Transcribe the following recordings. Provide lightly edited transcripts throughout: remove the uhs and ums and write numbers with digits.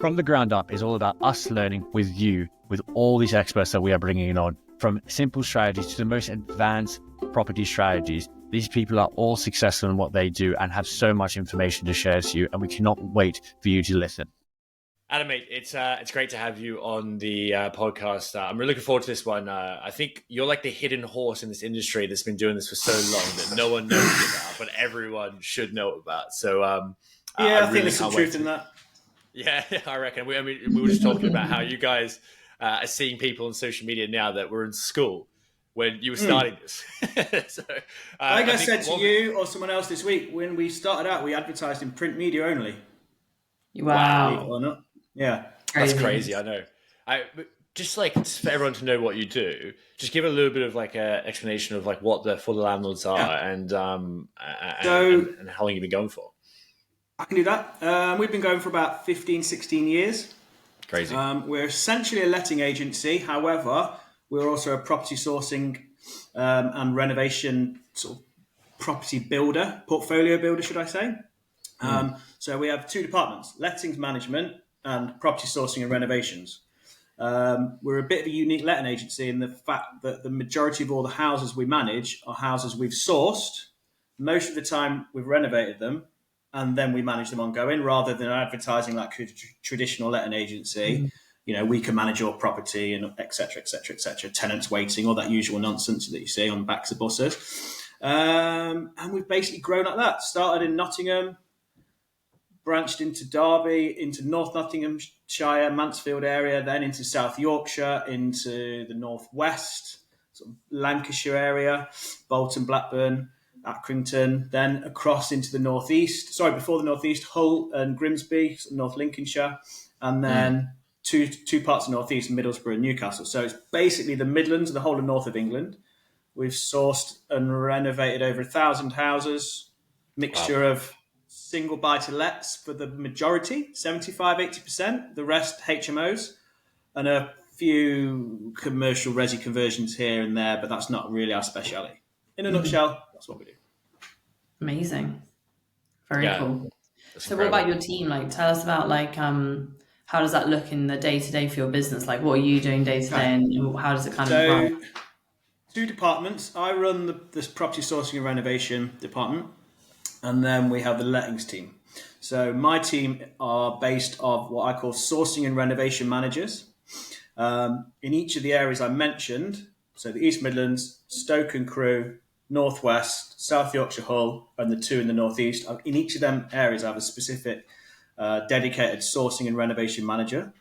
From the ground up is all about us learning with you, with all these experts that we are bringing on, from simple strategies to the most advanced property strategies. These people are all successful in what they do and have so much information to share to you, and we cannot wait for you to listen. Adam, mate, it's great to have you on the podcast. I'm really looking forward to this one. I think you're like the hidden horse in this industry that's been doing this for so long that no one knows about, but everyone should know about. So, I think there's some truth in that. Yeah, I reckon. We were just talking about how you guys are seeing people on social media now that were in school when you were starting this. So, like I said to you or someone else this week, when we started out, we advertised in print media only. Wow. Or not. Yeah. That's crazy, I know. Just for everyone to know what you do, just give a little bit of like an explanation of like what the For The Landlords are and how long you've been going for. I can do that. We've been going for about 15, 16 years. Crazy. We're essentially a letting agency. However, we're also a property sourcing and renovation sort of property builder, portfolio builder, should I say. So we have two departments, lettings management and property sourcing and renovations. We're a bit of a unique letting agency in the fact that the majority of all the houses we manage are houses we've sourced. Most of the time we've renovated them and then we manage them ongoing rather than advertising like a traditional letting agency. You know, we can manage your property and et cetera, tenants waiting, all that usual nonsense that you see on the backs of buses. And we've basically grown like that. Started in Nottingham, branched into Derby, into North Nottinghamshire, Mansfield area, then into South Yorkshire, into the Northwest, sort of Lancashire area, Bolton, Blackburn, Accrington, then across into the Northeast. Sorry, before the Northeast, Hull and Grimsby, North Lincolnshire, and then two parts of Northeast, Middlesbrough and Newcastle. So it's basically the Midlands and the whole of North of England. We've sourced and renovated over 1,000 houses, mixture of single buy-to-lets for the majority, 75, 80%, the rest HMOs, and a few commercial resi conversions here and there, but that's not really our speciality. In a nutshell, that's what we do. Amazing. Very cool. So incredible. What about your team? Like, tell us about like, how does that look in the day-to-day for your business? Like, what are you doing day-to-day and how does it kind of run? Two departments. I run this property sourcing and renovation department, and then we have the lettings team. So my team are based of what I call sourcing and renovation managers. In each of the areas I mentioned, so the East Midlands, Stoke and Crewe, Northwest, South Yorkshire, Hull, and the two in the Northeast. In each of them areas, I have a specific dedicated sourcing and renovation manager.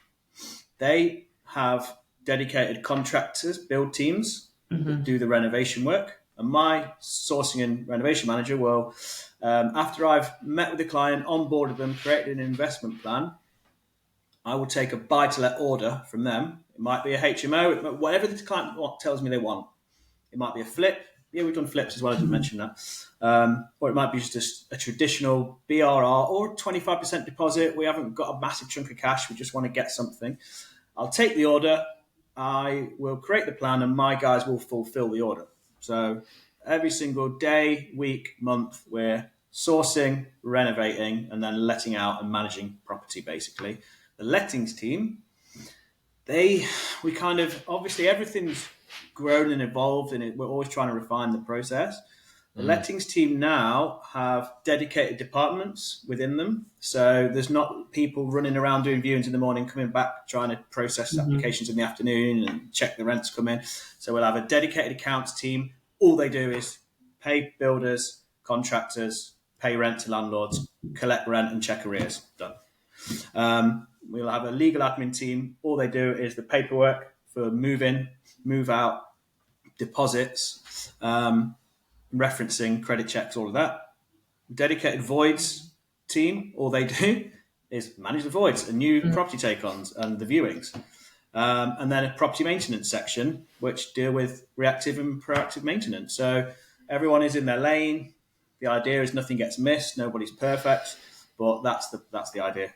They have dedicated contractors, build teams that do the renovation work. And my sourcing and renovation manager will, after I've met with the client, onboarded them, created an investment plan, I will take a buy-to-let order from them. It might be a HMO, whatever the client tells me they want. It might be a flip. Yeah, we've done flips as well, I didn't mention that. Or it might be just a traditional BRR or 25% deposit. We haven't got a massive chunk of cash. We just want to get something. I'll take the order. I will create the plan and my guys will fulfill the order. So every single day, week, month, we're sourcing, renovating, and then letting out and managing property, basically. The lettings team, we kind of, obviously everything's grown and evolved and we're always trying to refine the process. The lettings team now have dedicated departments within them. So there's not people running around doing viewings in the morning, coming back, trying to process applications in the afternoon and check the rents come in. So we'll have a dedicated accounts team. All they do is pay builders, contractors, pay rent to landlords, collect rent and check arrears. Done. We'll have a legal admin team. All they do is the paperwork for move in, move out, deposits, referencing, credit checks, all of that. Dedicated voids team, all they do is manage the voids and new property take-ons and the viewings. And then a property maintenance section, which deal with reactive and proactive maintenance. So everyone is in their lane. The idea is nothing gets missed, nobody's perfect, but that's the idea.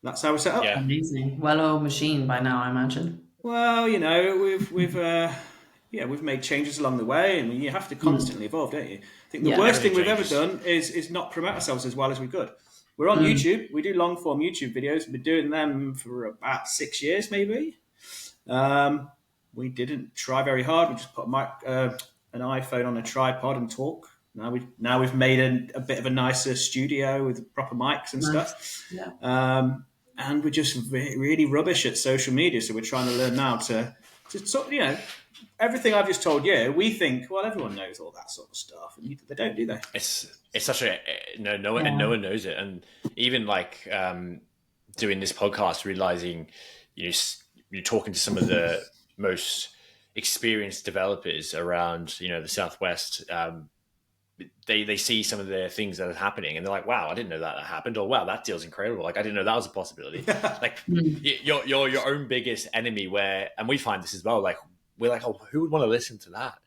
That's how we're set up. Yeah. Amazing. Well-oiled machine by now, I imagine. Well, you know, we've made changes along the way, and you have to constantly evolve, don't you? I think the worst thing we've ever done is not promote ourselves as well as we could. We're on YouTube. We do long form YouTube videos. We've been doing them for about 6 years, maybe. We didn't try very hard. We just put an iPhone on a tripod and talk. Now we've made a bit of a nicer studio with proper mics and stuff. Yeah. And we're just really rubbish at social media. So we're trying to learn now to sort of, everything I've just told you. We think, well, everyone knows all that sort of stuff, and they don't, do they? It's such a no one, and no one knows it. And even like doing this podcast, realizing you're talking to some of the most experienced developers around the Southwest. They see some of the things that are happening and they're like, wow, I didn't know that happened, or wow, that deal's incredible. Like, I didn't know that was a possibility. Like you're your own biggest enemy, and we find this as well. Like, we're like, oh, who would want to listen to that?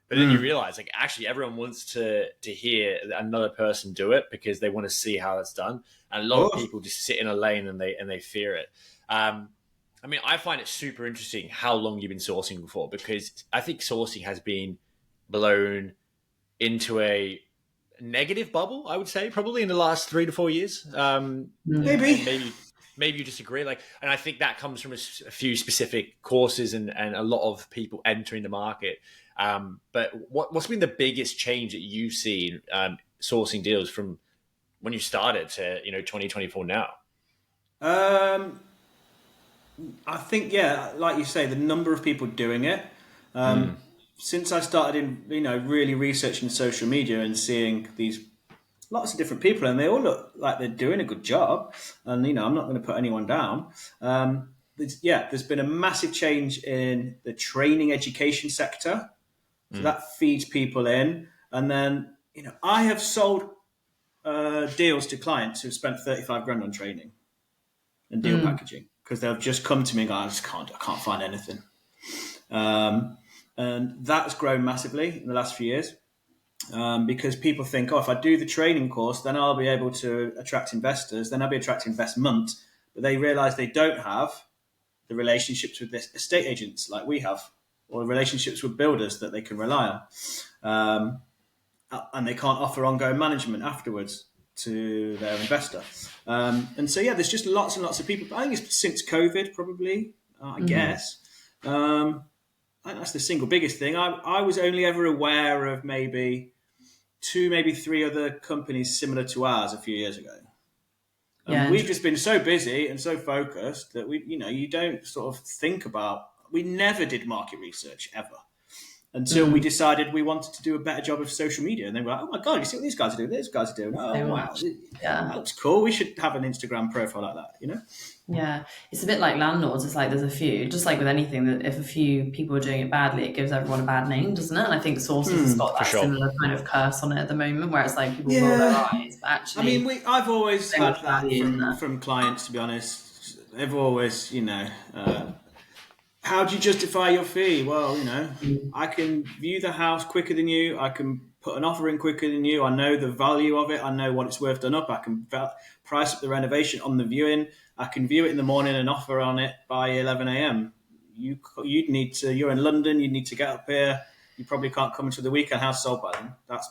But then you realize, like, actually everyone wants to hear another person do it because they want to see how it's done. And a lot of people just sit in a lane and they fear it. I mean, I find it super interesting how long you've been sourcing before, because I think sourcing has been blown into a negative bubble, I would say, probably in the last 3 to 4 years. Maybe you disagree. Like, and I think that comes from a few specific courses and a lot of people entering the market. But what's been the biggest change that you've seen sourcing deals from when you started to 2024 now? I think, like you say, the number of people doing it. Since I started really researching social media and seeing these lots of different people, and they all look like they're doing a good job, and I'm not going to put anyone down. There's been a massive change in the training education sector, so that feeds people in, and then I have sold deals to clients who've spent 35 grand on training and deal packaging because they'll just come to me and go, I can't find anything. And that's grown massively in the last few years because people think, if I do the training course, then I'll be able to attract investors, then I'll be attracting investment. But they realize they don't have the relationships with this estate agents like we have, or relationships with builders that they can rely on. And they can't offer ongoing management afterwards to their investor. And so, there's just lots and lots of people. I think it's since COVID, probably, I guess. I think that's the single biggest thing. I was only ever aware of maybe 2, maybe 3 other companies similar to ours a few years ago. We've just been so busy and so focused that you don't sort of think about. We never did market research ever until we decided we wanted to do a better job of social media. And they were like, oh my God, you see what these guys are doing? These guys are doing. Oh, wow. That looks cool. We should have an Instagram profile like that, Yeah, it's a bit like landlords. It's like there's a few, just like with anything, that if a few people are doing it badly, it gives everyone a bad name, doesn't it? And I think sources has got that similar kind of curse on it at the moment, where it's like people roll their eyes, but actually, I mean, I've always had that from clients. To be honest, they've always, how do you justify your fee? Well, I can view the house quicker than you. I can put an offer in quicker than you. I know the value of it. I know what it's worth done up. I can price up the renovation on the viewing. I can view it in the morning and offer on it by 11 a.m. You'd need to. You're in London. You need to get up here. You probably can't come into the weekend house sold by then. That's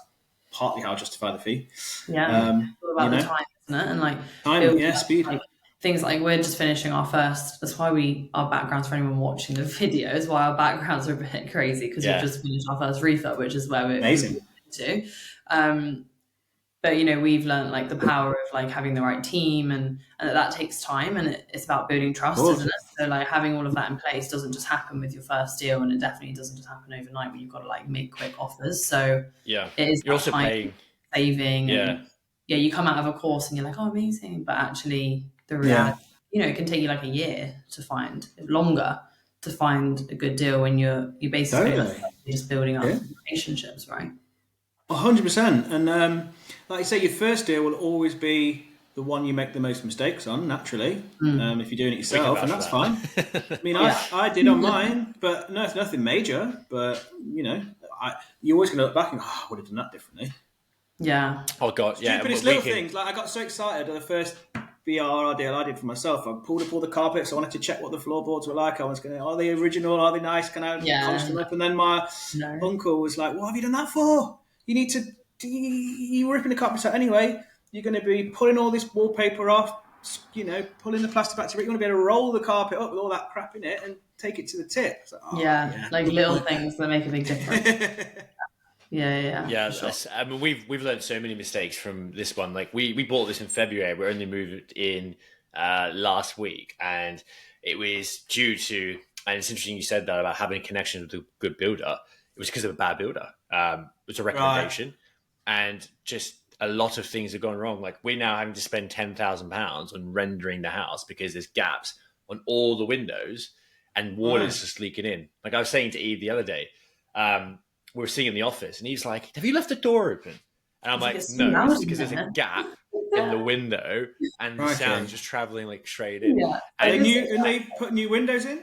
partly how I justify the fee. Yeah, it's all about the time, isn't it? And like time, speed. Like, things like we're just finishing our first. That's why our backgrounds, for anyone watching the video, is why our backgrounds are a bit crazy, because we've just finished our first refurb, which is where we're amazing to. But we've learned like the power of like having the right team, and that takes time, and it's about building trust, isn't it? So like having all of that in place doesn't just happen with your first deal, and it definitely doesn't just happen overnight where you've got to like make quick offers. So it is. You're also paying, saving. And, you come out of a course and you're like, oh, amazing, but actually the reality, it can take you like a year to find, longer, to find a good deal when you're basically you're just building up relationships, right? 100%. And like you say, your first deal will always be the one you make the most mistakes on, naturally, if you're doing it yourself, and that's fine. I mean, I did on mine, but no, it's nothing major. But, you're always going to look back and go, I would have done that differently. Yeah. Oh, God, Stupidest little things. Like, I got so excited at the first BRR deal I did for myself. I pulled up all the carpets. I wanted to check what the floorboards were like. I was going, are they original? Are they nice? Can I polish them up? And then my uncle was like, what have you done that for? You need to... You were ripping the carpets out anyway. you're going to be pulling all this wallpaper off, pulling the plaster back to it. You want to be able to roll the carpet up with all that crap in it and take it to the tip. It's like, like little things that make a big difference. Yeah, I mean, we've learned so many mistakes from this one. Like we bought this in February. We only moved in last week, and it was due to. And it's interesting you said that about having a connection with a good builder. It was because of a bad builder. It was a recommendation, and just a lot of things have gone wrong. Like we're now having to spend £10,000 on rendering the house because there's gaps on all the windows, and water's just leaking in. Like I was saying to Eve the other day. We were sitting in the office, and he's like, "Have you left the door open?" And I'm like, "No, it's because there's a gap in the window, and the sound's just traveling like straight in." Yeah. And they put new windows in.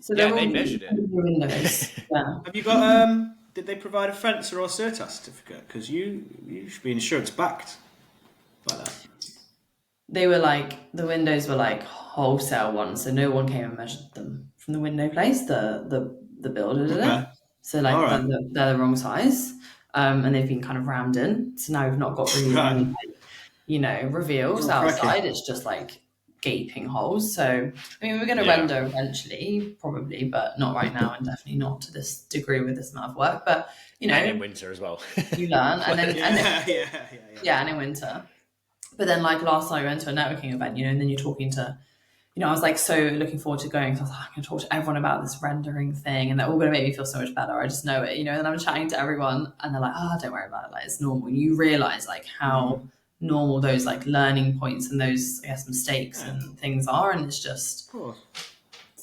So they measured it. New windows. Yeah. Have you got? Did they provide a fencer or CERTAS certificate? Because you should be insurance backed by that. They were the windows were wholesale ones, so no one came and measured them from the window place. The builder did it. So they're the wrong size, and they've been kind of rammed in. So now we've not got really any, reveals outside. It's just gaping holes. So I mean, we're going to render eventually, probably, but not right now, and definitely not to this degree with this amount of work. But and in winter as well, you learn, and then and in winter. But then last night we went to a networking event, and then you're talking to. I was so looking forward to going. So I was I'm going to talk to everyone about this rendering thing, and they're all going to make me feel so much better. I just know it, And I'm chatting to everyone, and they're like, "Oh, don't worry about it. It's normal." And you realize how normal those learning points and those mistakes and things are, and it's just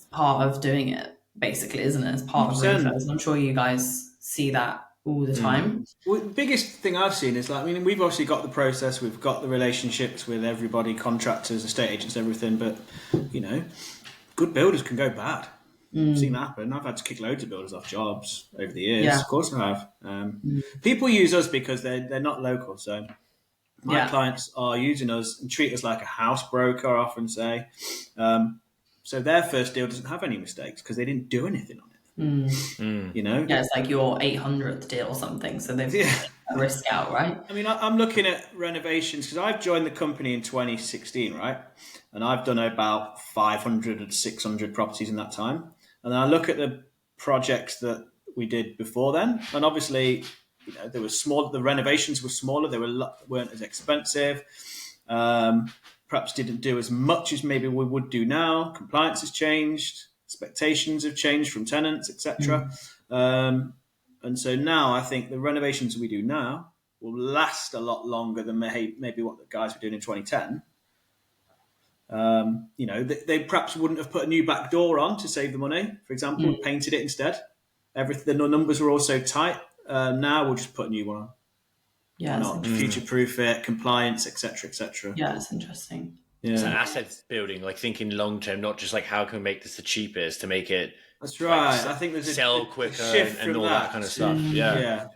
part of doing it, basically, isn't it? It's part of refurbs. I'm sure you guys see that all the time. Well, the biggest thing I've seen is we've obviously got the process, we've got the relationships with everybody, contractors, estate agents, everything, but good builders can go bad. I've seen that happen. I've had to kick loads of builders off jobs over the years. Of course I have. People use us because they're not local, so my clients are using us and treat us like a house broker, I often say. So their first deal doesn't have any mistakes because they didn't do anything on it. It's your 800th deal or something, so they've a risk out, right? I mean, I'm looking at renovations because I've joined the company in 2016, right? And I've done about 500 and 600 properties in that time. And then I look at the projects that we did before then, and obviously, they were small. The renovations were smaller. They weren't as expensive. Perhaps didn't do as much as maybe we would do now. Compliance has changed. Expectations have changed from tenants, etc. And so now I think the renovations we do now will last a lot longer than maybe what the guys were doing in 2010. They perhaps wouldn't have put a new back door on to save the money, for example, painted it instead. The numbers were also tight. Now we'll just put a new one on. Yeah, not future-proof it, compliance, etc., etc. Yeah, it's interesting. Yeah. It's an asset building, thinking long term, not just how can we make this the cheapest to make it. That's right. I think there's sell quicker and all that kind of stuff. Yeah.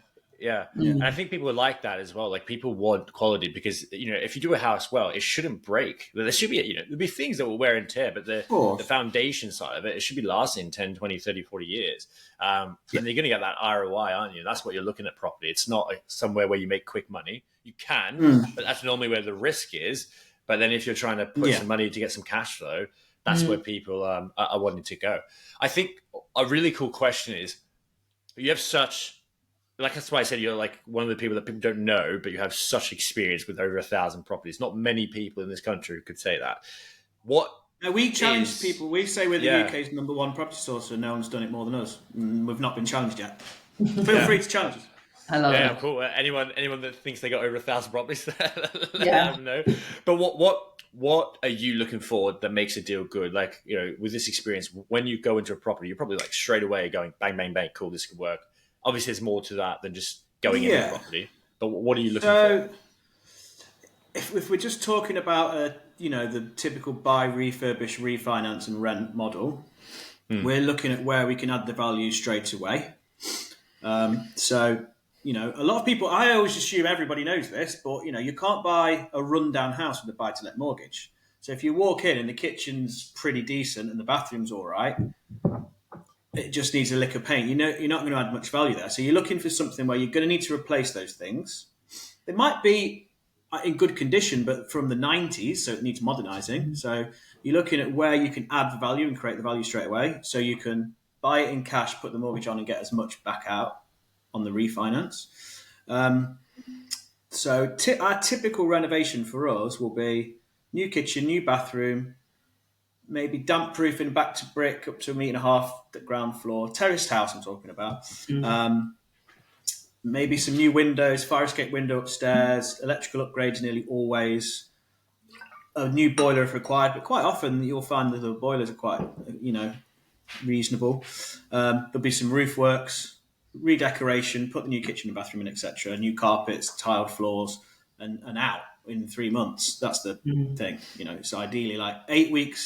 And I think people would like that as well. People want quality because if you do a house well, it shouldn't break. There should be there'll be things that will wear and tear, but the foundation side of it should be lasting 10, 20, 30, 40 years. And you're going to get that ROI, aren't you? That's what you're looking at property. It's not somewhere where you make quick money. You can, but that's normally where the risk is. But then if you're trying to put some money to get some cash flow, that's where people are wanting to go. I think a really cool question is, you have such, that's why I said you're one of the people that people don't know, but you have such experience with over 1,000 properties. Not many people in this country could say that. We challenge people. We say we're the UK's number one property source, and no one's done it more than us. We've not been challenged yet. Feel free to challenge us. I love it. Cool. Anyone that thinks they got over 1,000 properties, let them know. But what are you looking for that makes a deal good? With this experience, when you go into a property, you're probably straight away going bang, bang, bang, cool, this could work. Obviously, there's more to that than just going into a property. But what are you looking for? If we're just talking about the typical buy, refurbish, refinance, and rent model, we're looking at where we can add the value straight away. A lot of people, I always assume everybody knows this, but you can't buy a rundown house with a buy-to-let mortgage. So if you walk in and the kitchen's pretty decent and the bathroom's all right, it just needs a lick of paint. You're not going to add much value there. So you're looking for something where you're going to need to replace those things. There might be in good condition, but from the 90s, so it needs modernising. So you're looking at where you can add the value and create the value straight away. So you can buy it in cash, put the mortgage on, and get as much back out on the refinance. So our typical renovation for us will be new kitchen, new bathroom, maybe damp proofing back to brick up to 1.5 meters the ground floor, terraced house I'm talking about. Maybe some new windows, fire escape window upstairs, electrical upgrades nearly always, a new boiler if required, but quite often you'll find that the boilers are quite, reasonable. There'll be some roof works, redecoration, put the new kitchen and bathroom in, etc. New carpets, tiled floors, and out in 3 months. That's the thing. It's ideally like 8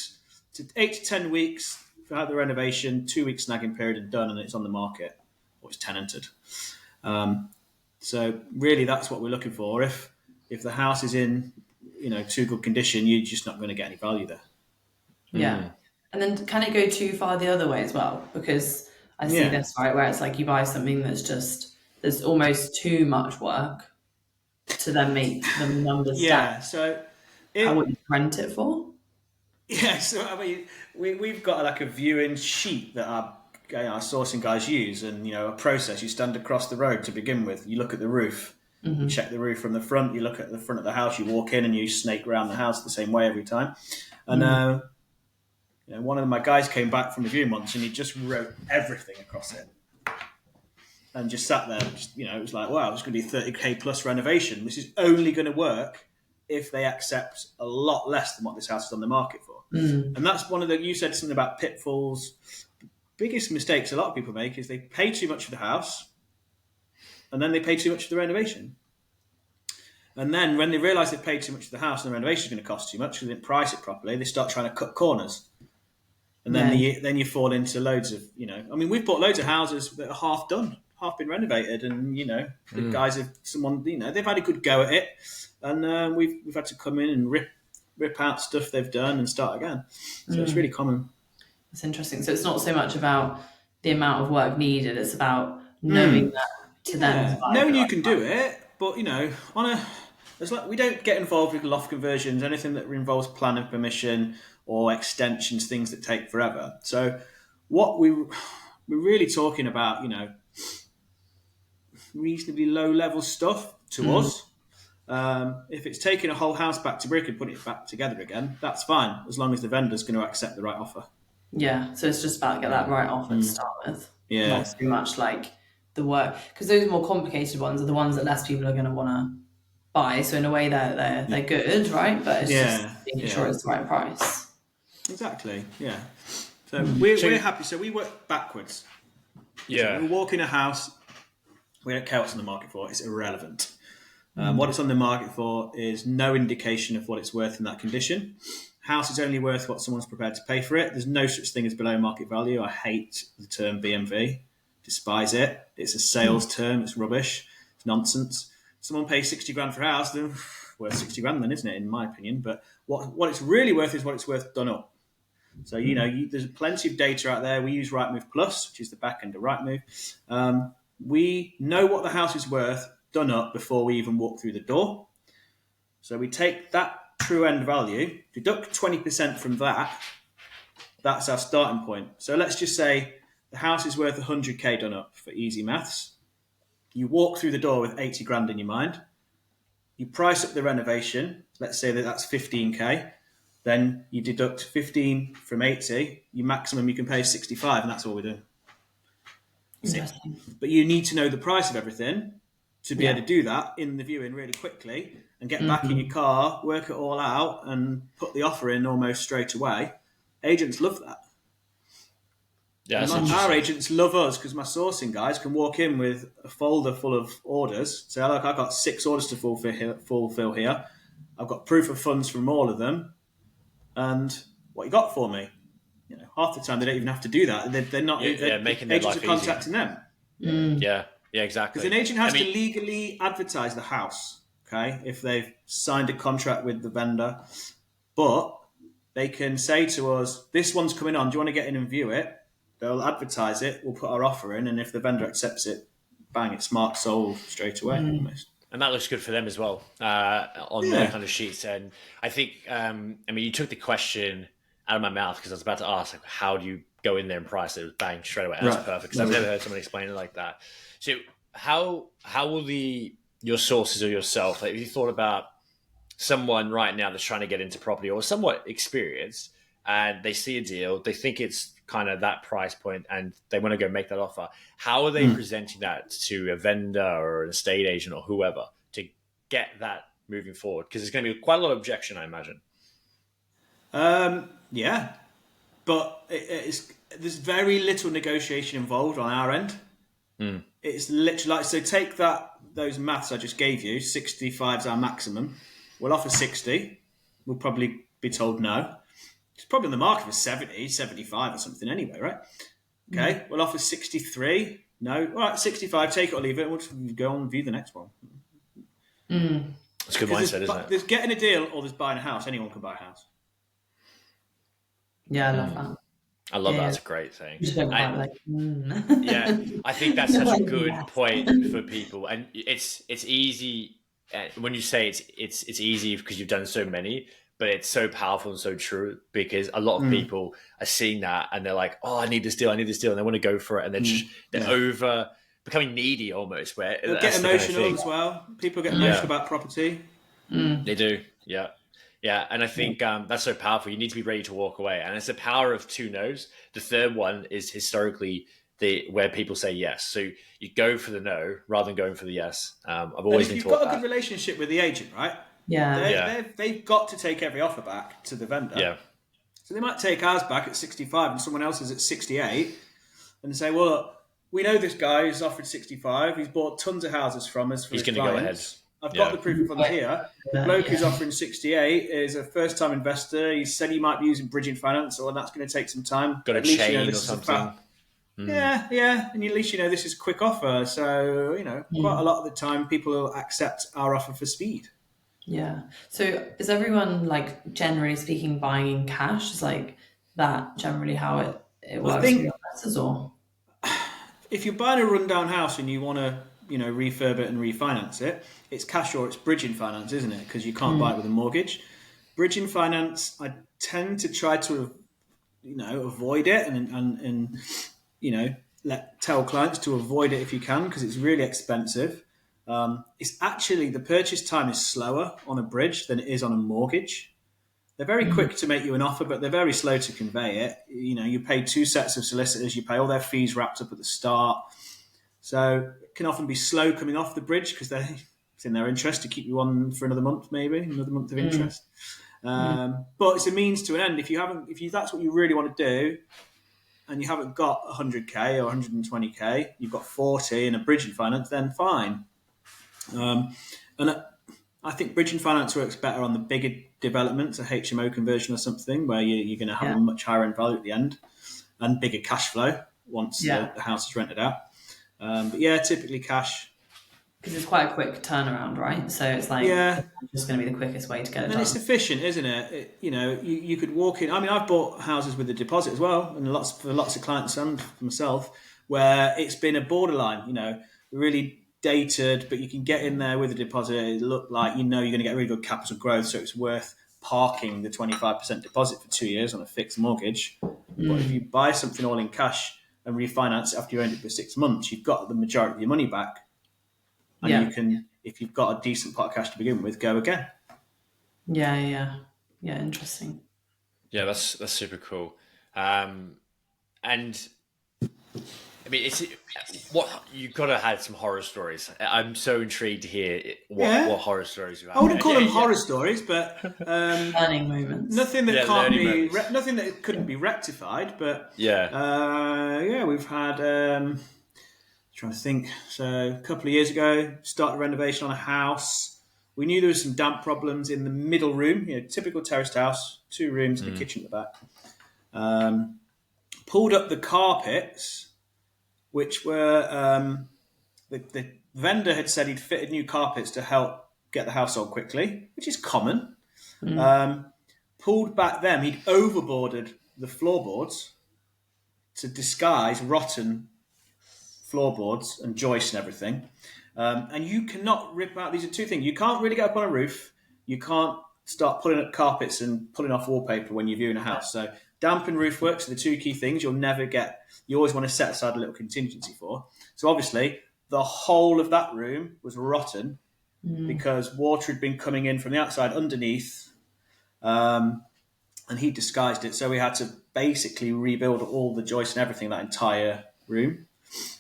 to 10 weeks for the renovation, 2 weeks snagging period and done, and it's on the market or it's tenanted. So really, that's what we're looking for. If the house is in too good condition, you're just not going to get any value there. Yeah. And then can it go too far the other way as well? Because I see this, right, where it's like you buy something that's just, there's almost too much work to then make the numbers stack. So how would you rent it for? Yeah, so I mean, we've got like a viewing sheet that our sourcing guys use, and a process. You stand across the road to begin with. You look at the roof, you check the roof from the front. You look at the front of the house. You walk in and you snake around the house the same way every time. And one of my guys came back from the viewing once, and he just wrote everything across it, and just sat there. It was like, wow, it's going to be 30k plus renovation. This is only going to work if they accept a lot less than what this house is on the market for. And that's one of you said something about pitfalls. Biggest mistakes a lot of people make is they pay too much for the house, and then they pay too much for the renovation. And then when they realise they've paid too much for the house and the renovation is going to cost too much because they didn't price it properly, they start trying to cut corners. And then then you fall into loads of, I mean, we've bought loads of houses that are half done, half been renovated, and the guys have they've had a good go at it, and we've had to come in and rip out stuff they've done and start again. So it's really common. It's interesting. So it's not so much about the amount of work needed; it's about knowing that to them. Knowing you can do it, but it's like we don't get involved with loft conversions, anything that involves planning permission or extensions, things that take forever. So what we're really talking about, reasonably low level stuff to us. If it's taking a whole house back to brick and putting it back together again, that's fine, as long as the vendor's going to accept the right offer. Yeah, so it's just about get that right offer to start with. Yeah. Not so much like the work, because those more complicated ones are the ones that less people are going to want to buy. So in a way, they're good, right? But it's just making sure it's the right price. Exactly. Yeah. So we're happy. So we work backwards. Yeah. So we walk in a house. We don't care what's on the market for. It's irrelevant. What it's on the market for is no indication of what it's worth in that condition. House is only worth what someone's prepared to pay for it. There's no such thing as below market value. I hate the term BMV. Despise it. It's a sales term. It's rubbish. It's nonsense. Someone pays 60 grand for a house, then worth 60 grand then, isn't it, in my opinion? But what it's really worth is what it's worth done up. So, there's plenty of data out there. We use Rightmove Plus, which is the back end of Rightmove. We know what the house is worth done up before we even walk through the door. So we take that true end value, deduct 20% from that. That's our starting point. So let's just say the house is worth 100k done up for easy maths. You walk through the door with 80 grand in your mind. You price up the renovation. Let's say that's 15k. Then you deduct 15 from 80. Your maximum you can pay is 65, and that's all we're doing. But you need to know the price of everything to be able to do that in the viewing really quickly and get back in your car, work it all out, and put the offer in almost straight away. Agents love that. Yeah, our agents love us because my sourcing guys can walk in with a folder full of orders. Say, look, I've got 6 orders to fulfill here. I've got proof of funds from all of them. And what you got for me? Half the time they don't even have to do that. They're not. Making their life agents are contacting them. Yeah, exactly. Because an agent has to legally advertise the house. Okay, if they've signed a contract with the vendor, but they can say to us, "This one's coming on. Do you want to get in and view it?" They'll advertise it. We'll put our offer in, and if the vendor accepts it, bang, it's marked sold straight away. Almost. And that looks good for them as well on their kind of sheets. And I think, you took the question out of my mouth because I was about to ask, like, how do you go in there and price it? It was bang straight away. And that's perfect because I've never heard someone explain it like that. So how will your sources or yourself, like, if you thought about someone right now that's trying to get into property or somewhat experienced and they see a deal, they think it's kind of that price point and they want to go make that offer, how are they presenting that to a vendor or an estate agent or whoever to get that moving forward? Because there's going to be quite a lot of objection, I imagine. Yeah, but there's very little negotiation involved on our end. It's literally like, so take those maths I just gave you, 65 is our maximum. We'll offer 60. We'll probably be told no. It's probably on the market for 70, 75 or something anyway, right? Okay, we'll offer 63. No. All right, 65, take it or leave it. We'll just go on and view the next one. It's a good mindset, isn't it? There's getting a deal or there's buying a house. Anyone can buy a house. Yeah, I love that. I love that. That's a great thing. Yeah, I think that's such a good point for people. And it's easy when you say it's easy because you've done so many, but it's so powerful and so true because a lot of people are seeing that and they're like, oh, I need this deal, and they want to go for it, and they're over becoming needy almost. Where they get emotional as well. People get emotional about property. They do, yeah. Yeah, and I think that's so powerful. You need to be ready to walk away, and it's the power of two no's. The third one is historically where people say yes. So you go for the no rather than going for the yes. I've always been taught that. You've got a good relationship with the agent, right? Yeah. They've got to take every offer back to the vendor. Yeah. So they might take ours back at 65 and someone else's at 68 and say, well, look, we know this guy who's offered 65. He's bought tons of houses from us for his clients. He's going to go ahead. I've got the proof of funds here. The bloke who's offering 68 is a first-time investor. He said he might be using bridging finance, or that's going to take some time. Got a chain or something. Yeah. And at least you know this is a quick offer. So, quite a lot of the time people will accept our offer for speed. Yeah. So is everyone, like, generally speaking, buying in cash? Is like that generally how it works for your investors, or? If you're buying a rundown house and you want to, refurb it and refinance it, it's cash or it's bridging finance, isn't it? Because you can't buy it with a mortgage. Bridging finance, I tend to try to, avoid it and tell clients to avoid it if you can, because it's really expensive. It's actually, the purchase time is slower on a bridge than it is on a mortgage. They're very quick to make you an offer, but they're very slow to convey it. You pay 2 sets of solicitors, you pay all their fees wrapped up at the start. So it can often be slow coming off the bridge because it's in their interest to keep you on for another month, maybe another month of interest. But it's a means to an end. If that's what you really want to do, and you haven't got 100k or 120k, you've got 40 in a bridging finance, then fine. And I think bridging finance works better on the bigger developments, a HMO conversion or something, where you're going to have a much higher end value at the end and bigger cash flow once the house is rented out. But typically cash. Because it's quite a quick turnaround, right? So it's like it's just going to be the quickest way to get it done. And it's efficient, isn't it? You could walk in. I mean, I've bought houses with a deposit as well, and for lots of clients and for myself, where it's been a borderline, really dated, but you can get in there with a deposit. It look like you're going to get really good capital growth, so it's worth parking the 25% deposit for 2 years on a fixed mortgage. But if you buy something all in cash and refinance it after you owned it for 6 months, you've got the majority of your money back. And you can, if you've got a decent pot of cash to begin with, go again. Yeah, interesting. Yeah, that's super cool. And I mean, you've got to have some horror stories. I'm so intrigued to hear what horror stories you have. I wouldn't call them horror stories, but learning moments. Nothing that nothing that couldn't be rectified. But we've had. Trying to think. So a couple of years ago, started renovation on a house. We knew there was some damp problems in the middle room. Typical terraced house, 2 rooms and a kitchen at the back. Pulled up the carpets, which were the vendor had said he'd fitted new carpets to help get the house sold quickly, which is common. Pulled back them. He'd overboarded the floorboards to disguise rotten floorboards and joists and everything. And you cannot rip out. These are two things. You can't really get up on a roof. You can't start pulling up carpets and pulling off wallpaper when you're viewing a house. So damp and roof works are the two key things you'll never get. You always want to set aside a little contingency for. So obviously, the whole of that room was rotten because water had been coming in from the outside underneath, and he disguised it. So we had to basically rebuild all the joists and everything, that entire room.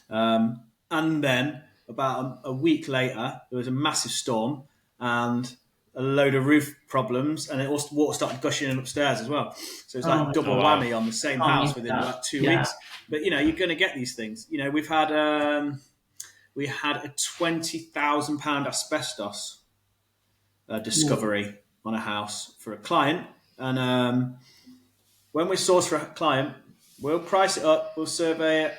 And then about a week later, there was a massive storm and a load of roof problems, and water started gushing in upstairs as well. So it's like double whammy on the same house within about 2 weeks. But you're going to get these things. We've had a £20,000 asbestos discovery on a house for a client, and when we source for a client, we'll price it up, we'll survey it.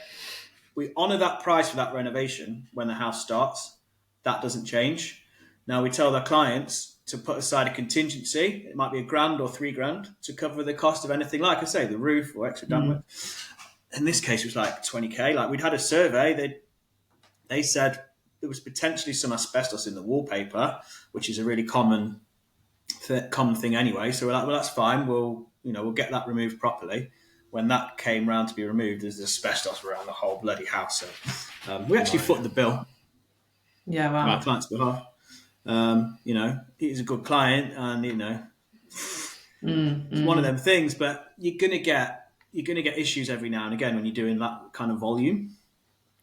We honour that price for that renovation when the house starts. That doesn't change. Now we tell their clients to put aside a contingency. It might be £1,000 or £3,000 to cover the cost of anything, like I say, the roof or extra damp. In this case, it was like 20k. Like, we'd had a survey. They said there was potentially some asbestos in the wallpaper, which is a really common thing anyway. So we're like, well, that's fine. We'll get that removed properly. When that came round to be removed, there's asbestos around the whole bloody house. So we actually footed the bill. Yeah, wow. On our client's behalf. He's a good client, and it's one of them things. But you're gonna get issues every now and again when you're doing that kind of volume.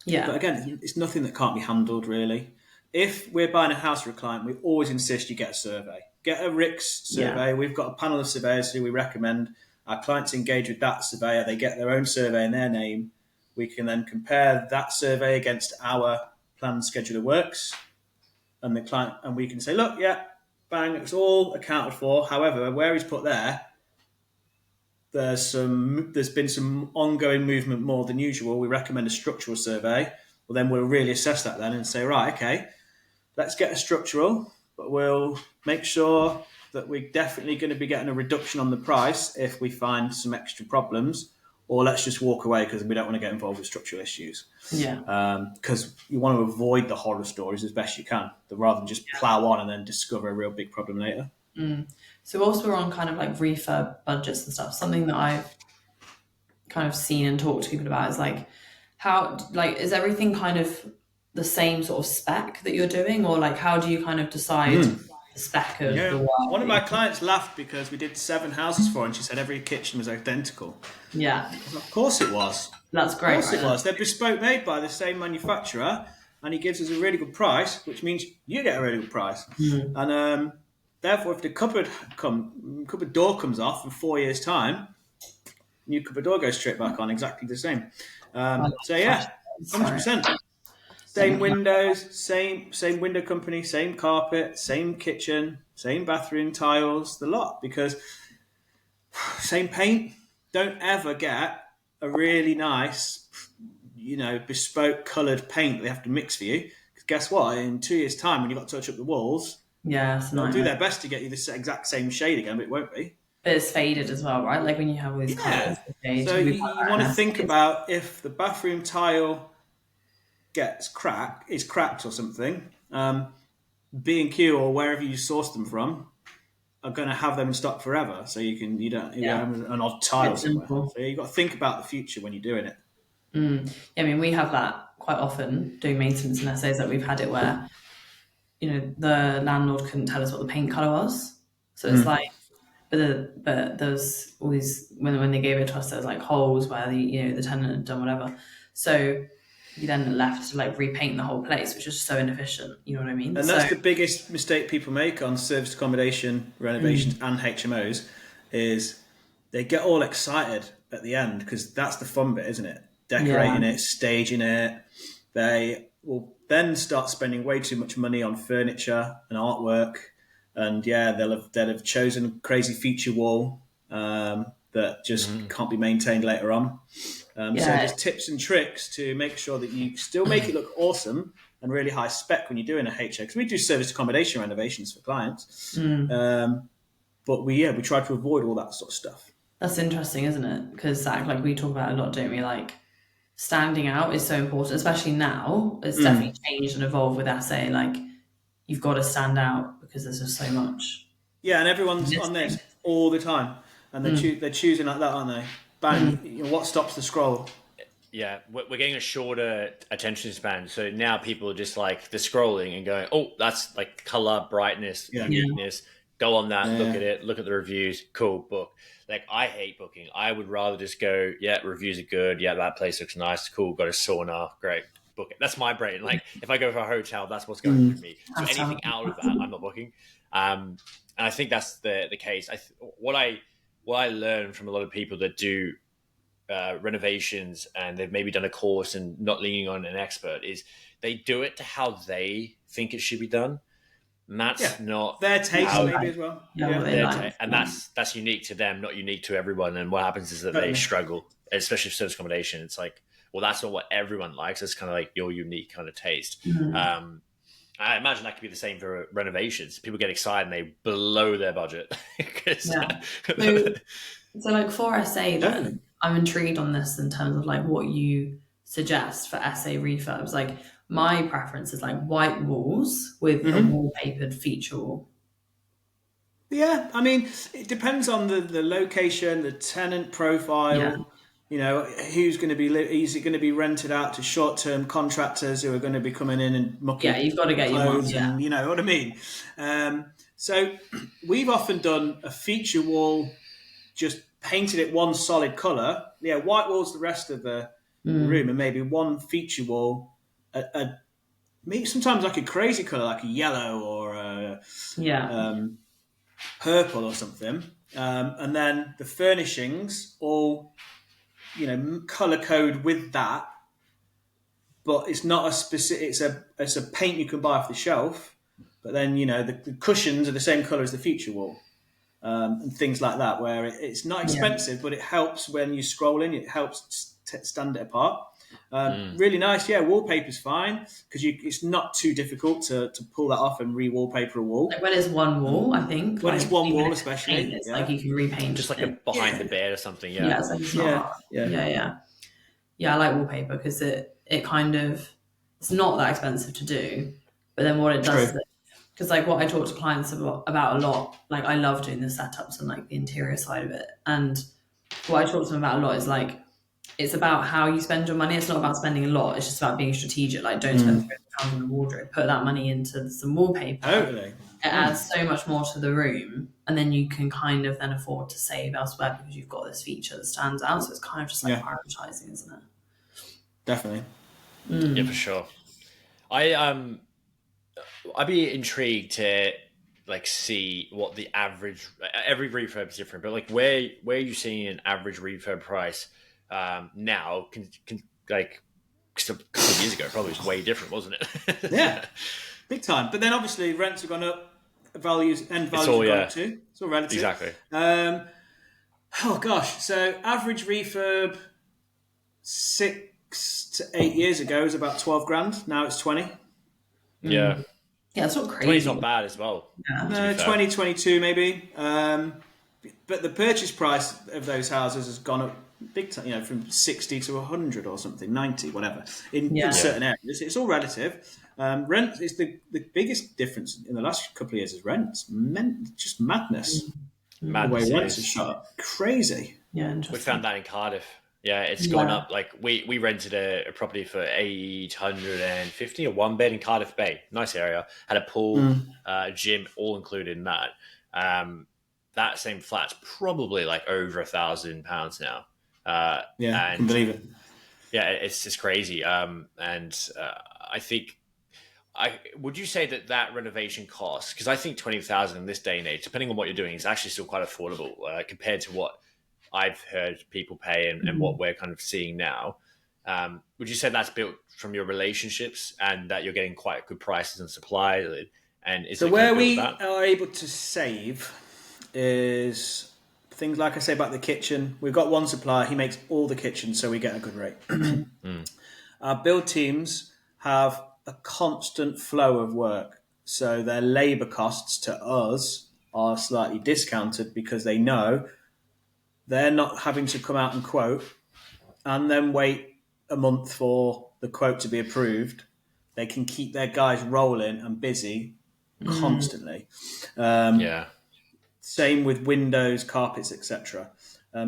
Yeah. But again, it's nothing that can't be handled, really. If we're buying a house for a client, we always insist you get a survey. Get a RICS survey. Yeah. We've got a panel of surveyors who we recommend. Our clients engage with that surveyor. They get their own survey in their name. We can then compare that survey against our planned schedule of works, and the client, and we can say, look, yeah, bang, it's all accounted for. However, where he's put there's been some ongoing movement more than usual. We recommend a structural survey. Well, then we'll really assess that then and say, right, okay, let's get a structural, but we'll make sure that we're definitely going to be getting a reduction on the price if we find some extra problems, or let's just walk away because we don't want to get involved with structural issues. Yeah. Because you want to avoid the horror stories as best you can, rather than just plough on and then discover a real big problem later. So whilst we're on kind of like refurb budgets and stuff, something that I've kind of seen and talked to people about is like, is everything kind of the same sort of spec that you're doing, or like how do you kind of decide the spec of the work? One of my clients laughed because we did 7 houses for her, and she said every kitchen was identical. Yeah. Of course it was. That's great. Of course it was. They're bespoke made by the same manufacturer, and he gives us a really good price, which means you get a really good price. And therefore, if the cupboard door comes off in 4 years' time, new cupboard door goes straight back on, exactly the same. So yeah, 100%. Same windows, same window company, same carpet, same kitchen, same bathroom tiles, the lot. Because same paint. Don't ever get a really nice, bespoke coloured paint that they have to mix for you. Because guess what? In 2 years' time, when you've got to touch up the walls, they'll do their best to get you the exact same shade again, but it won't be. But it's faded as well, right? Like when you have all these colours. So you want to think about if the bathroom tile is cracked or something, B&Q or wherever you source them from are going to have them in stock forever. So you don't have an odd tile somewhere. So you've got to think about the future when you're doing it. Yeah, I mean, we have that quite often doing maintenance and essays, that we've had it where, the landlord couldn't tell us what the paint colour was. So it's like, but there's all these, when they gave it to us, there was like holes where the tenant had done whatever. So you then left to like repaint the whole place, which is so inefficient. You know what I mean? And that's the biggest mistake people make on serviced accommodation, renovations and HMOs, is they get all excited at the end because that's the fun bit, isn't it? Decorating it, staging it. They will then start spending way too much money on furniture and artwork. And they'll have chosen a crazy feature wall that just can't be maintained later on. So just tips and tricks to make sure that you still make it look awesome and really high spec when you're doing a HO. Because we do service accommodation renovations for clients, but we try to avoid all that sort of stuff. That's interesting, isn't it? Because Zach, like we talk about a lot, don't we? Like standing out is so important, especially now. It's definitely changed and evolved with SA. Like, you've got to stand out because there's just so much. Yeah, and everyone's on this all the time, and they're choosing like that, aren't they? Bang! You know, what stops the scroll? Yeah, we're getting a shorter attention span. So now people are just like, they're scrolling and going, oh, that's like color, brightness, uniqueness. Go on that, look at it, look at the reviews. Cool, book. Like, I hate booking. I would rather just go, yeah, reviews are good. Yeah, that place looks nice. Cool, got a sauna. Great, book it. That's my brain. Like, if I go for a hotel, that's what's going through me. So anything out of that, I'm not booking. And I think that's the case. What I learned from a lot of people that do renovations and they've maybe done a course and not leaning on an expert is they do it to how they think it should be done. And that's not their taste, maybe as well. And that's unique to them, not unique to everyone. And what happens is that they struggle, especially for service accommodation. It's like, well, that's not what everyone likes. It's kind of like your unique kind of taste. I imagine that could be the same for renovations. People get excited and they blow their budget. So like for SA, then I'm intrigued on this in terms of like what you suggest for SA refurbs. Like, my preference is like white walls with a wallpapered feature wall. Yeah, I mean, it depends on the location, the tenant profile. Yeah. You know, who's going to be? Is it going to be rented out to short-term contractors who are going to be coming in and mucking? Yeah, you've got to get your ones. Yeah, you know what I mean. So we've often done a feature wall, just painted it one solid colour. Yeah, white walls the rest of the room, and maybe one feature wall. Maybe sometimes like a crazy colour, like a yellow or a purple or something, and then the furnishings all, you know, colour code with that. But it's not a specific. It's a paint you can buy off the shelf. But then, you know, the cushions are the same colour as the feature wall. And things like that, where it's not expensive, but it helps when you scroll in. It helps stand it apart. Really nice, wallpaper's fine because it's not too difficult to pull that off and re-wallpaper a wall. Like when it's one wall, I think. When like, it's one wall, especially, it's like you can repaint, just like a behind the bed or something. Yeah, it's like it's not. Yeah. I like wallpaper because it kind of, it's not that expensive to do, but then what it does. Because like what I talk to clients about a lot, like I love doing the setups and like the interior side of it. And what I talk to them about a lot is like, it's about how you spend your money. It's not about spending a lot. It's just about being strategic. Like, don't spend £300 on a wardrobe. Put that money into some wallpaper. Totally. It adds so much more to the room. And then you can kind of then afford to save elsewhere because you've got this feature that stands out. So it's kind of just like prioritizing, isn't it? Definitely. Yeah, for sure. I'd be intrigued to like see what the average. Every refurb is different, but like where are you seeing an average refurb price now? Like a couple of years ago, probably was way different, wasn't it? Yeah, big time. But then obviously rents have gone up, values have gone up too. It's all relative. Exactly. Oh gosh, so average refurb 6 to 8 years ago was about 12 grand. Now it's 20. Yeah. Yeah, it's not crazy. 20's not bad as well. Yeah. 20, 22 maybe. But the purchase price of those houses has gone up big time, you know, from 60 to 100 or something, 90, whatever, in certain areas. It's all relative. Rent is the biggest difference in the last couple of years is rent. It's just madness. The way rents have shot up. Crazy. Yeah, interesting. We found that in Cardiff. Yeah, it's gone up. Like we rented a property for 850, a one bed in Cardiff Bay. Nice area. Had a pool, gym, all included in that. That same flat's probably like over £1,000 now. I can believe it. Yeah, it's just crazy. And I think, would you say that renovation cost? Because I think 20,000 in this day and age, depending on what you're doing, is actually still quite affordable compared to what I've heard people pay and what we're kind of seeing now. Would you say that's built from your relationships and that you're getting quite good prices and supply? And is so where we are able to save is things like I say about the kitchen. We've got one supplier; he makes all the kitchens, so we get a good rate. Our build teams have a constant flow of work, so their labour costs to us are slightly discounted because they know they're not having to come out and quote and then wait a month for the quote to be approved, they can keep their guys rolling and busy constantly. Yeah. Same with windows, carpets, etc.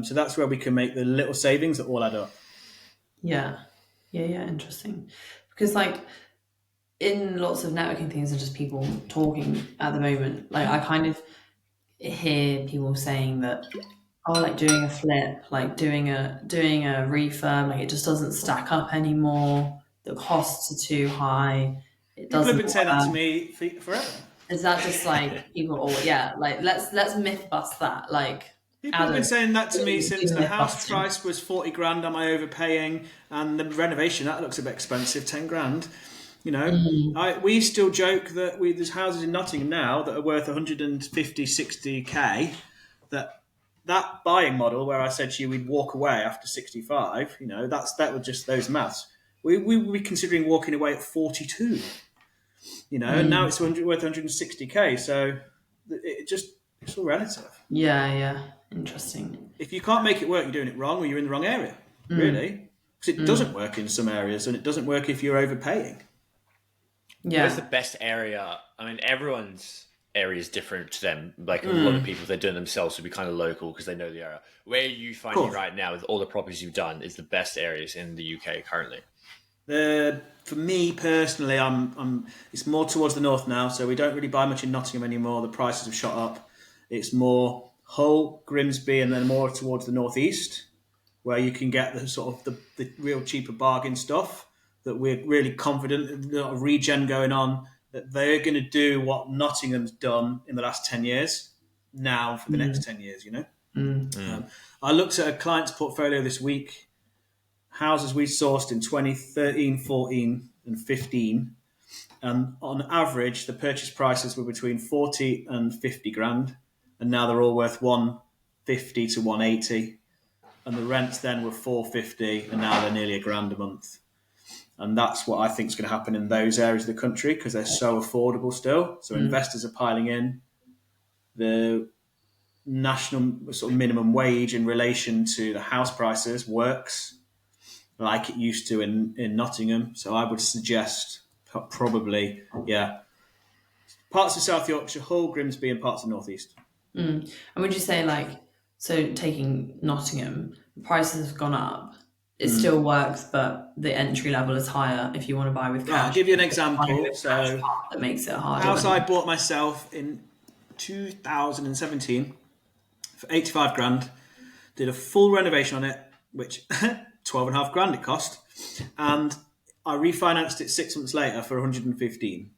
So that's where we can make the little savings that all add up. Yeah. Interesting. Because like in lots of networking things and just people talking at the moment, like I kind of hear people saying that, oh, like doing a flip, like doing a refurb, like it just doesn't stack up anymore. The costs are too high. It People have doesn't been saying that to work. me forever. Is that just like people? Or yeah, like let's myth bust that. Like People have been saying that to me since the myth house busting. price was 40 grand. Am I overpaying? And the renovation, that looks a bit expensive, 10 grand. You know, we still joke that there's houses in Nottingham now that are worth 150, 60k. That buying model where I said to you we'd walk away after 65, you know, that was just those maths. We would be considering walking away at 42, you know, and now it's worth 160k. So it's all relative. Yeah, interesting. If you can't make it work, you're doing it wrong or you're in the wrong area, really. Because it doesn't work in some areas and it doesn't work if you're overpaying. Where's Yeah, the best area? I mean, everyone's area is different to them. Like a lot of people, if they're doing it themselves, would be kind of local because they know the area. Where are you finding right now with all the properties you've done is the best areas in the UK currently? For me personally, it's more towards the north now, so we don't really buy much in Nottingham anymore. The prices have shot up. It's more Hull, Grimsby, and then more towards the northeast, where you can get the sort of the real cheaper bargain stuff that we're really confident, a lot of regen going on, that they're going to do what Nottingham's done in the last 10 years now for the next 10 years, you know? I looked at a client's portfolio this week, houses we sourced in 2013, 14 and 15. And on average, the purchase prices were between 40 and 50 grand. And now they're all worth 150 to 180. And the rents then were 450 and now they're nearly £1,000 a month. And that's what I think is going to happen in those areas of the country because they're so affordable still. So investors are piling in. The national sort of minimum wage in relation to the house prices works like it used to in Nottingham. So I would suggest probably, parts of South Yorkshire, Hull, Grimsby and parts of North East. And would you say like, so taking Nottingham, the prices have gone up. It still works, but the entry level is higher if you want to buy with cash. I'll give you an example. So that makes it harder. House I bought myself in 2017 for 85 grand. Did a full renovation on it, which 12.5 grand it cost. And I refinanced it 6 months later for 115.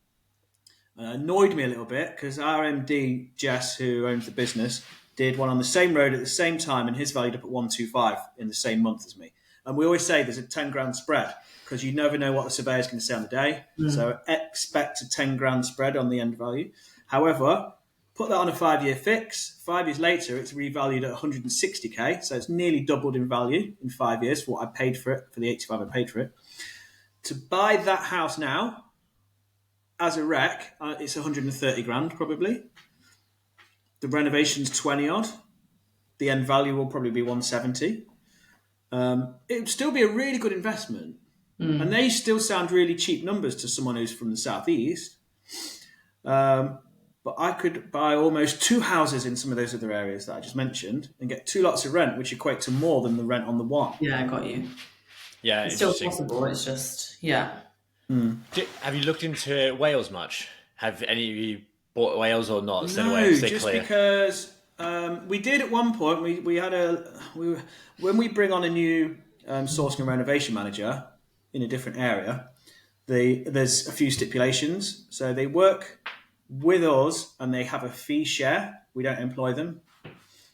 Annoyed me a little bit because our MD, Jess, who owns the business, did one on the same road at the same time and his valued up at 125 in the same month as me. And we always say there's a 10 grand spread because you never know what the surveyor's going to say on the day. So expect a 10 grand spread on the end value. However, put that on a 5-year fix. 5 years later, it's revalued at 160k. So it's nearly doubled in value in 5 years for what I paid for it, for the 85 I paid for it. To buy that house now, as a rec, it's 130 grand probably. The renovation's 20 odd. The end value will probably be 170. It would still be a really good investment. And they still sound really cheap numbers to someone who's from the southeast. But I could buy almost 2 houses in some of those other areas that I just mentioned and get 2 lots of rent, which equate to more than the rent on the one. Yeah, I got you. Yeah, It's still possible. It's just, Have you looked into Wales much? Have any of you bought Wales or not? No, just because we did at one point. We had when we bring on a new sourcing and renovation manager in a different area, there's a few stipulations. So they work with us and they have a fee share. We don't employ them,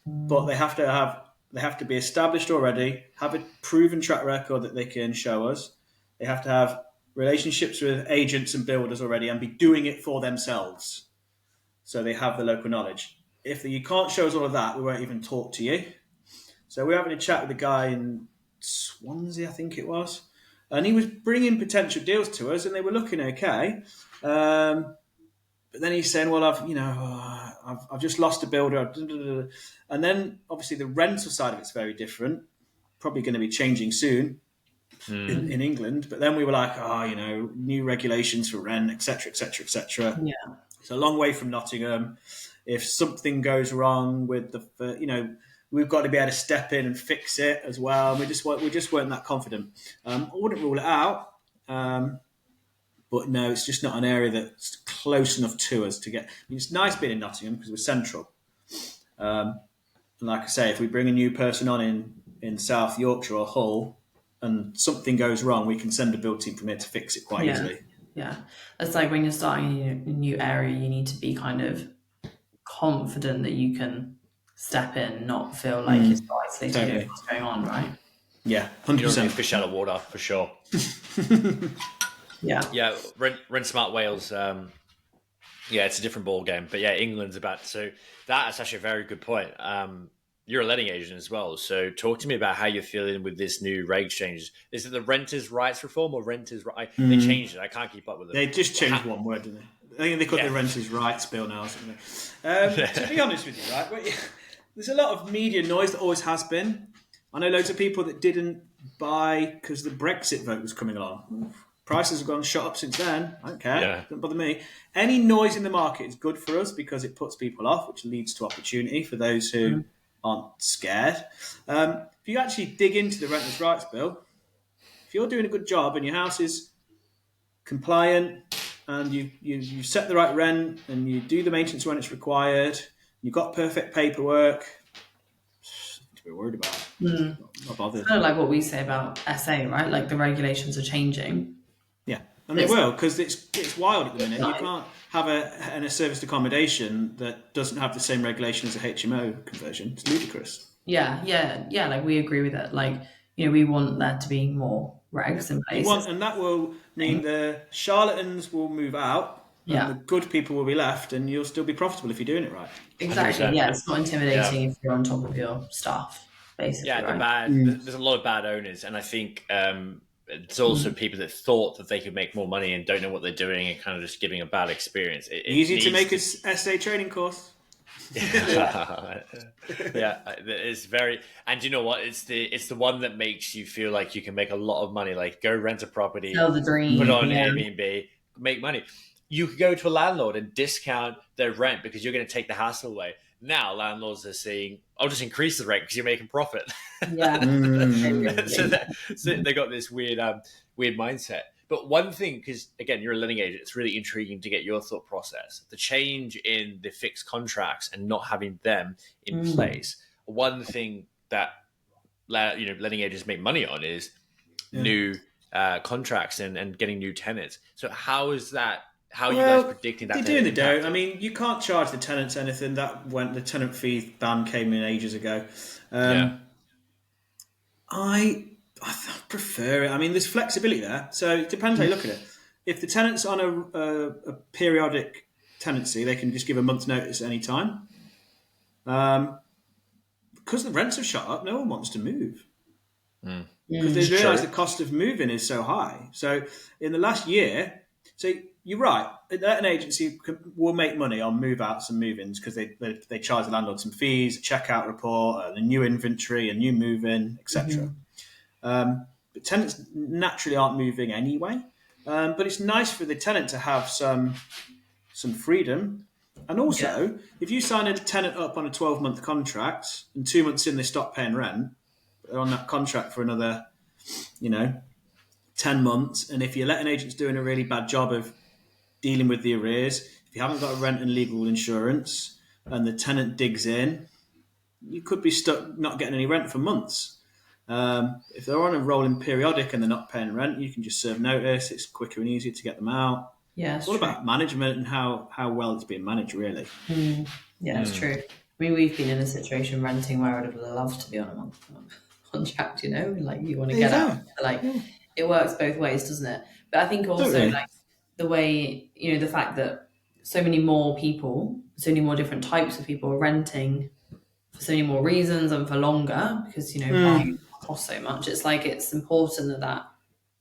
but they have to be established already, have a proven track record that they can show us. They have to have relationships with agents and builders already and be doing it for themselves. So they have the local knowledge. If you can't show us all of that, we won't even talk to you. So we're having a chat with a guy in Swansea, I think it was. And he was bringing potential deals to us and they were looking okay. But then he's saying, well, I've just lost a builder. And then obviously the rental side of it's very different. Probably going to be changing soon. in England. But then we were like, new regulations for rent, etc., etc., etc. Yeah. It's a long way from Nottingham. If something goes wrong with we've got to be able to step in and fix it as well. We just weren't that confident. I wouldn't rule it out. But no, it's just not an area that's close enough to us to get. I mean, it's nice being in Nottingham because we're central. And like I say, if we bring a new person on in South Yorkshire or Hull and something goes wrong, we can send a build team from here to fix it quite easily. Yeah. It's like when you're starting a new area, you need to be kind of confident that you can step in, not feel like it's isolated. Totally. What's going on, right? Yeah, You don't 100%. need fish out of water for sure. Yeah. Rent Smart Wales. It's a different ball game, but England's about. So that's actually a very good point. You're a letting agent as well, so talk to me about how you're feeling with this new reg changes. Is it the renters' rights reform or renters' right? They changed it. I can't keep up with it. They just changed one word, didn't they? I think they call it the renters' rights bill now or something. To be honest with you, right, there's a lot of media noise that always has been. I know loads of people that didn't buy because the Brexit vote was coming along. Prices have shot up since then. I don't care. Yeah. Doesn't bother me. Any noise in the market is good for us because it puts people off, which leads to opportunity for those who aren't scared. If you actually dig into the Renters' Rights Bill, if you're doing a good job and your house is compliant and you set the right rent and you do the maintenance when it's required, you've got perfect paperwork, nothing to be worried about. Not bothered. It's kind of like what we say about SA, right? Like the regulations are changing. Yeah, and they will, because it's wild at the minute. You can't have a serviced accommodation that doesn't have the same regulation as a HMO conversion. It's ludicrous. Yeah. Like we agree with it. Like, we want there to be more regs in place. And that will mean the charlatans will move out, and the good people will be left, and you'll still be profitable if you're doing it right. Exactly. 100%. Yeah, it's not intimidating if you're on top of your stuff, basically. Yeah, there's a lot of bad owners, and I think it's also people that thought that they could make more money and don't know what they're doing and kind of just giving a bad experience. Easy to make a SA training course. It's very, and you know what? It's the one that makes you feel like you can make a lot of money. Like go rent a property, sell the dream, put it on Airbnb, make money. You could go to a landlord and discount their rent because you're going to take the hassle away. Now landlords are saying, "I'll just increase the rent because you're making profit." Yeah. So they got this weird mindset. But one thing, because again, you're a letting agent, it's really intriguing to get your thought process. The change in the fixed contracts and not having them in place. One thing that letting agents make money on is new contracts and getting new tenants. So how is that? How are you guys predicting that? They're doing the dough. I mean, you can't charge the tenants anything. The tenant fee ban came in ages ago. I prefer it. I mean, there's flexibility there. So it depends how you look at it. If the tenant's on a periodic tenancy, they can just give a month's notice at any time. Because the rents have shot up, no one wants to move. Because they realise the cost of moving is so high. So in the last year, you're right, an agency will make money on move-outs and move-ins because they charge the landlord some fees, a checkout report, a new inventory, a new move-in, etc. But tenants naturally aren't moving anyway. But it's nice for the tenant to have some freedom. And also, if you sign a tenant up on a 12-month contract and 2 months in they stop paying rent, they're on that contract for another, 10 months. And if your letting agent's doing a really bad job of dealing with the arrears, if you haven't got a rent and legal insurance and the tenant digs in, you could be stuck not getting any rent for months. If they're on a rolling periodic and they're not paying rent, you can just serve notice. It's quicker and easier to get them out. Yeah, it's all about management and how well it's being managed, really. Yeah, it's true. I mean, we've been in a situation renting where I'd have loved to be on a month contract, like you want to get out. It works both ways, doesn't it? But I think also the way, the fact that so many more people, so many more different types of people are renting for so many more reasons and for longer because, buying costs so much. It's like it's important that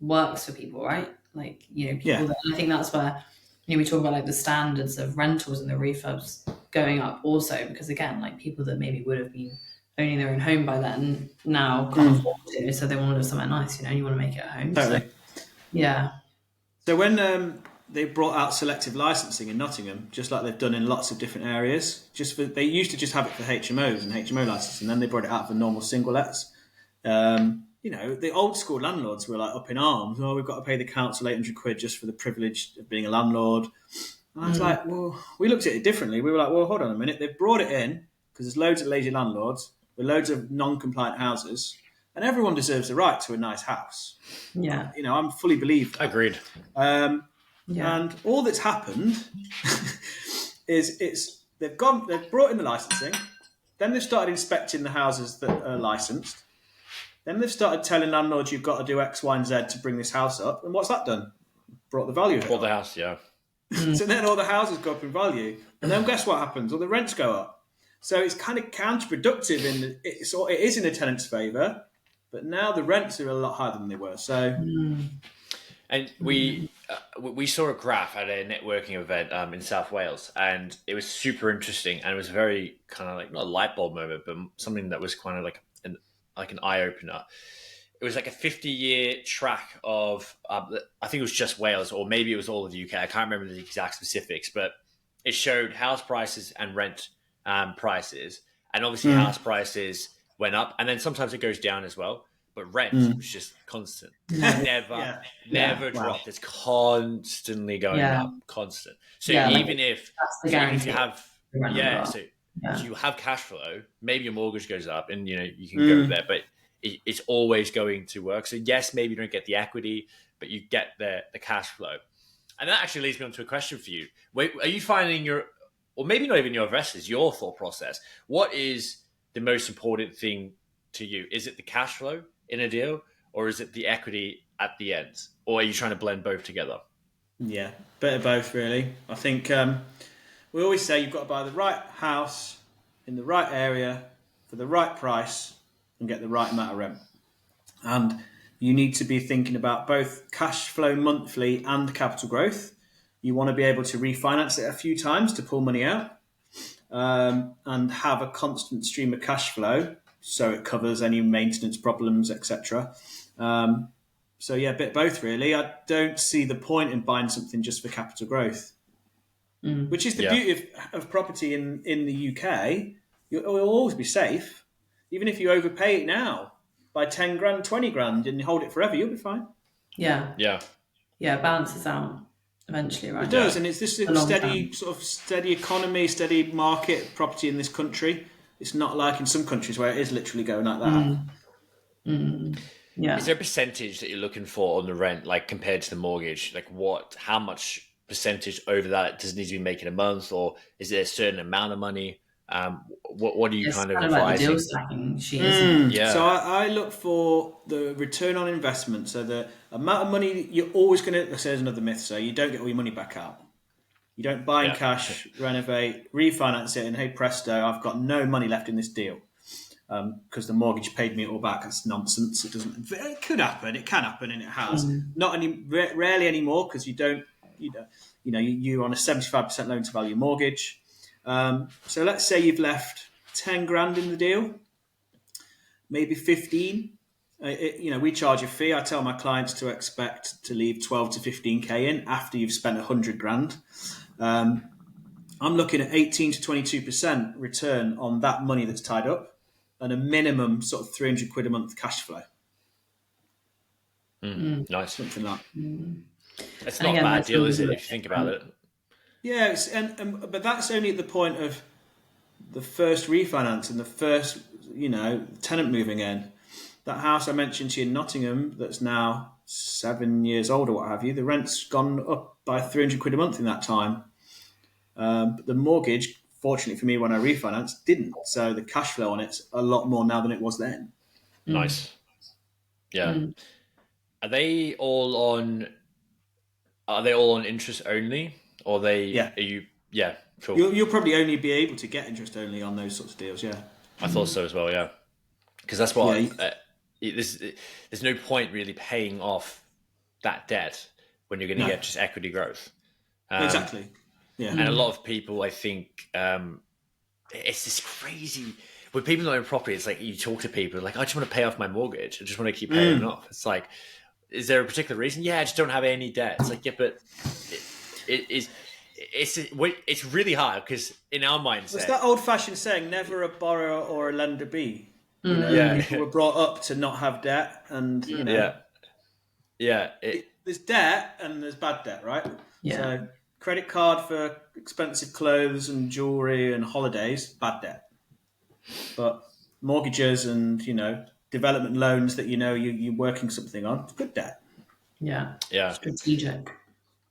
works for people, right? Like, people that, I think that's where, we talk about the standards of rentals and the refurbs going up also because, again, people that maybe would have been owning their own home by then now can't afford to, so they want to live somewhere nice. You want to make it a home. Totally. So, yeah. So when they brought out selective licensing in Nottingham, just like they've done in lots of different areas, they used to just have it for HMOs and HMO licensing, and then they brought it out for normal single lets. The old school landlords were like up in arms. Oh, we've got to pay the council £800 just for the privilege of being a landlord. And I was like, well, we looked at it differently. We were like, well, hold on a minute. They've brought it in because there's loads of lazy landlords with loads of non-compliant houses, and everyone deserves the right to a nice house. Yeah. I'm fully believe that. Agreed. And all that's happened is they've brought in the licensing, then they've started inspecting the houses that are licensed, then they've started telling landlords you've got to do X, Y, and Z to bring this house up. And what's that done? Brought the value of it Bought up. the house, yeah. So then all the houses go up in value, and then guess what happens? All the rents go up. So it's kind of counterproductive. It is in a tenant's favour, but now the rents are a lot higher than they were. So, and we saw a graph at a networking event in South Wales, and it was super interesting, and it was very kind of like not a light bulb moment, but something that was kind of like an eye opener. It was like a 50-year track of, I think it was just Wales, or maybe it was all of the UK. I can't remember the exact specifics, but it showed house prices and rent prices. And obviously house prices went up, and then sometimes it goes down as well. But rent was just constant. Never dropped. It's constantly going up, constant. So even if you have, so you have cash flow, maybe your mortgage goes up, and you can go there, but it's always going to work. So yes, maybe you don't get the equity, but you get the cash flow. And that actually leads me on to a question for you. Are you finding or maybe not even your investors, your thought process, what is the most important thing to you? Is it the cash flow in a deal, or is it the equity at the end? Or are you trying to blend both together? Yeah, bit of both, really. I think we always say you've got to buy the right house in the right area for the right price and get the right amount of rent. And you need to be thinking about both cash flow monthly and capital growth. You want to be able to refinance it a few times to pull money out and have a constant stream of cash flow so it covers any maintenance problems, etc. So yeah, a bit of both really. I don't see the point in buying something just for capital growth, which is the beauty of property in the UK. You'll always be safe. Even if you overpay it now by 10 grand, 20 grand and you hold it forever, you'll be fine. Yeah. It balances out eventually, right? It does, and it's this steady economy, steady market property in this country. It's not like in some countries where it is literally going like that. Yeah. Is there a percentage that you're looking for on the rent, like compared to the mortgage? Like how much percentage over that does it need to be making a month, or is there a certain amount of money? What are you it's kind of advising? like the deal stacking sheet, isn't it? So I look for the return on investment. So the amount of money you're always going to, there's another myth, so you don't get all your money back out. You don't buy in cash, renovate, refinance it, and hey presto, I've got no money left in this deal because the mortgage paid me it all back. That's nonsense. It doesn't. It could happen. It can happen, and it has. Rarely anymore because you don't. You're on a 75% loan to value mortgage. So let's say you've left 10 grand in the deal, maybe 15. We charge a fee. I tell my clients to expect to leave 12 to 15k in after you've spent 100 grand. I'm looking at 18 to 22% return on that money that's tied up and a minimum sort of 300 quid a month cash flow. Nice. Something like that. It's not a bad deal, is it, if you think about it? Yeah, but that's only at the point of the first refinance and the first, tenant moving in. That house I mentioned to you in Nottingham that's now 7 years old or what have you, the rent's gone up by 300 quid a month in that time. But the mortgage, fortunately for me, when I refinanced, didn't. So the cash flow on it's a lot more now than it was then. Nice. Yeah. Are they all on interest only? Or are you? Yeah, cool. You'll probably only be able to get interest only on those sorts of deals. Yeah, I thought so as well. Yeah, because that's what there's no point really paying off that debt when you're going to get just equity growth. Exactly. Yeah, and a lot of people, I think, it's this crazy. with people that own property, it's like you talk to people like, I just want to pay off my mortgage. I just want to keep paying it off. It's like, is there a particular reason? Yeah, I just don't have any debt. It's like, yeah, but it's really hard because in our mindset, it's that old-fashioned saying, never a borrower or a lender be. You know, Yeah. people were brought up to not have debt, and you know, there's debt and there's bad debt, right? Yeah. So credit card for expensive clothes and jewelry and holidays, bad debt. But mortgages and, you know, development loans that, you know, you're working something on, it's good debt. Yeah. Yeah. Strategic.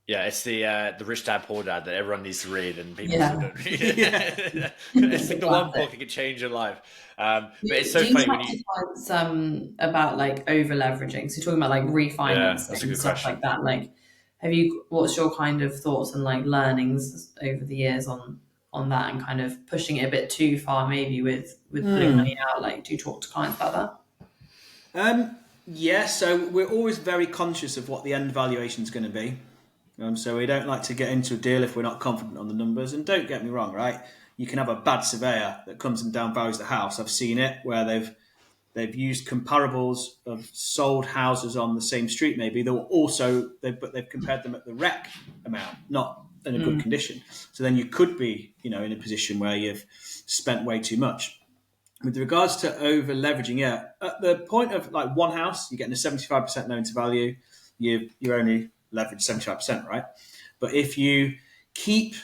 Yeah, it's the Rich Dad Poor Dad that everyone needs to read, and people Yeah. still don't read it. It's like the one book that could change your life. But it's so Do you funny when have you. clients about like over leveraging? So you're talking about like refinancing that's a and good stuff question. like that. Like, what's your kind of thoughts and like learnings over the years on that, and kind of pushing it a bit too far maybe with pulling money out? Like, do you talk to clients about that? Yeah, so we're always very conscious of what the end valuation is going to be. So we don't like to get into a deal if we're not confident on the numbers. And don't get me wrong, right? You can have a bad surveyor that comes and downvalues the house. I've seen it where they've used comparables of sold houses on the same street. Maybe but they've compared them at the rec amount, not in a good condition. So then you could be, you know, in a position where you've spent way too much. With regards to over leveraging, yeah, at the point of like one house, you're getting a 75% loan to value. You're only leveraged 75%, right? But if you keep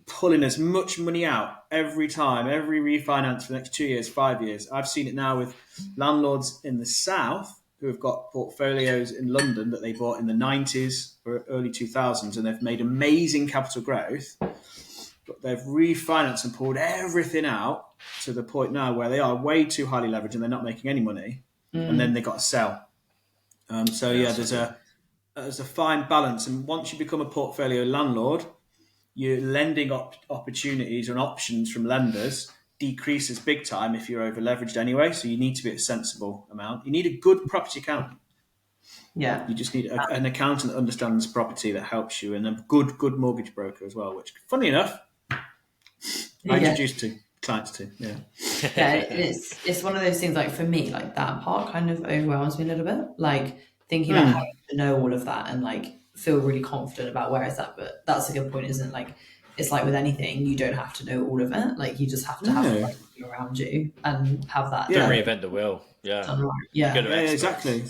pulling as much money out every time, every refinance for the next 2 years, 5 years, I've seen it now with landlords in the south who have got portfolios in London that they bought in the 90s or early 2000s, and they've made amazing capital growth, but they've refinanced and pulled everything out to the point now where they are way too highly leveraged and they're not making any money, and then they got to sell. There's a fine balance, and once you become a portfolio landlord, your lending opportunities and options from lenders decreases big time if you're over leveraged anyway. So you need to be at a sensible amount. You need a good property accountant. Yeah. You just need an accountant that understands property that helps you, and a good mortgage broker as well, which, funny enough, I introduced to clients to. Yeah. Yeah, it's one of those things, like for me, like that part kind of overwhelms me a little bit. Like thinking about having to know all of that and like feel really confident about where it's at. But that's a good point, isn't it? Like it's like with anything, you don't have to know all of it. Like you just have to have like, around you and have that. Don't reinvent the wheel. Yeah. Done right. Yeah. Exactly.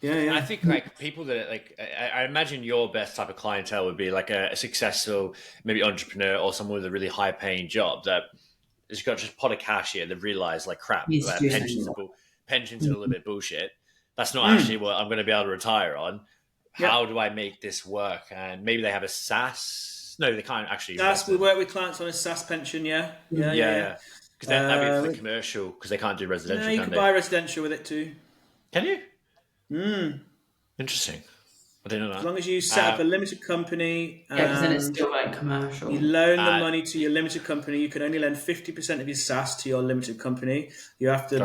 Yeah. I think like people that like, I imagine your best type of clientele would be like a successful, maybe entrepreneur or someone with a really high paying job that has got just a pot of cash here. They've realized like crap, pensions are a little bit bullshit. That's not actually what I'm going to be able to retire on. How do I make this work? And maybe they have a SaaS. No, they can't actually. We work with clients on a SaaS pension. Yeah. Because that'd be for the commercial, because they can't do residential. No, you can buy residential with it too. Can you? Interesting. I didn't know that. As long as you set up a limited company, because then it's still like commercial. You loan the money to your limited company. You can only lend 50% of your SaaS to your limited company. You have to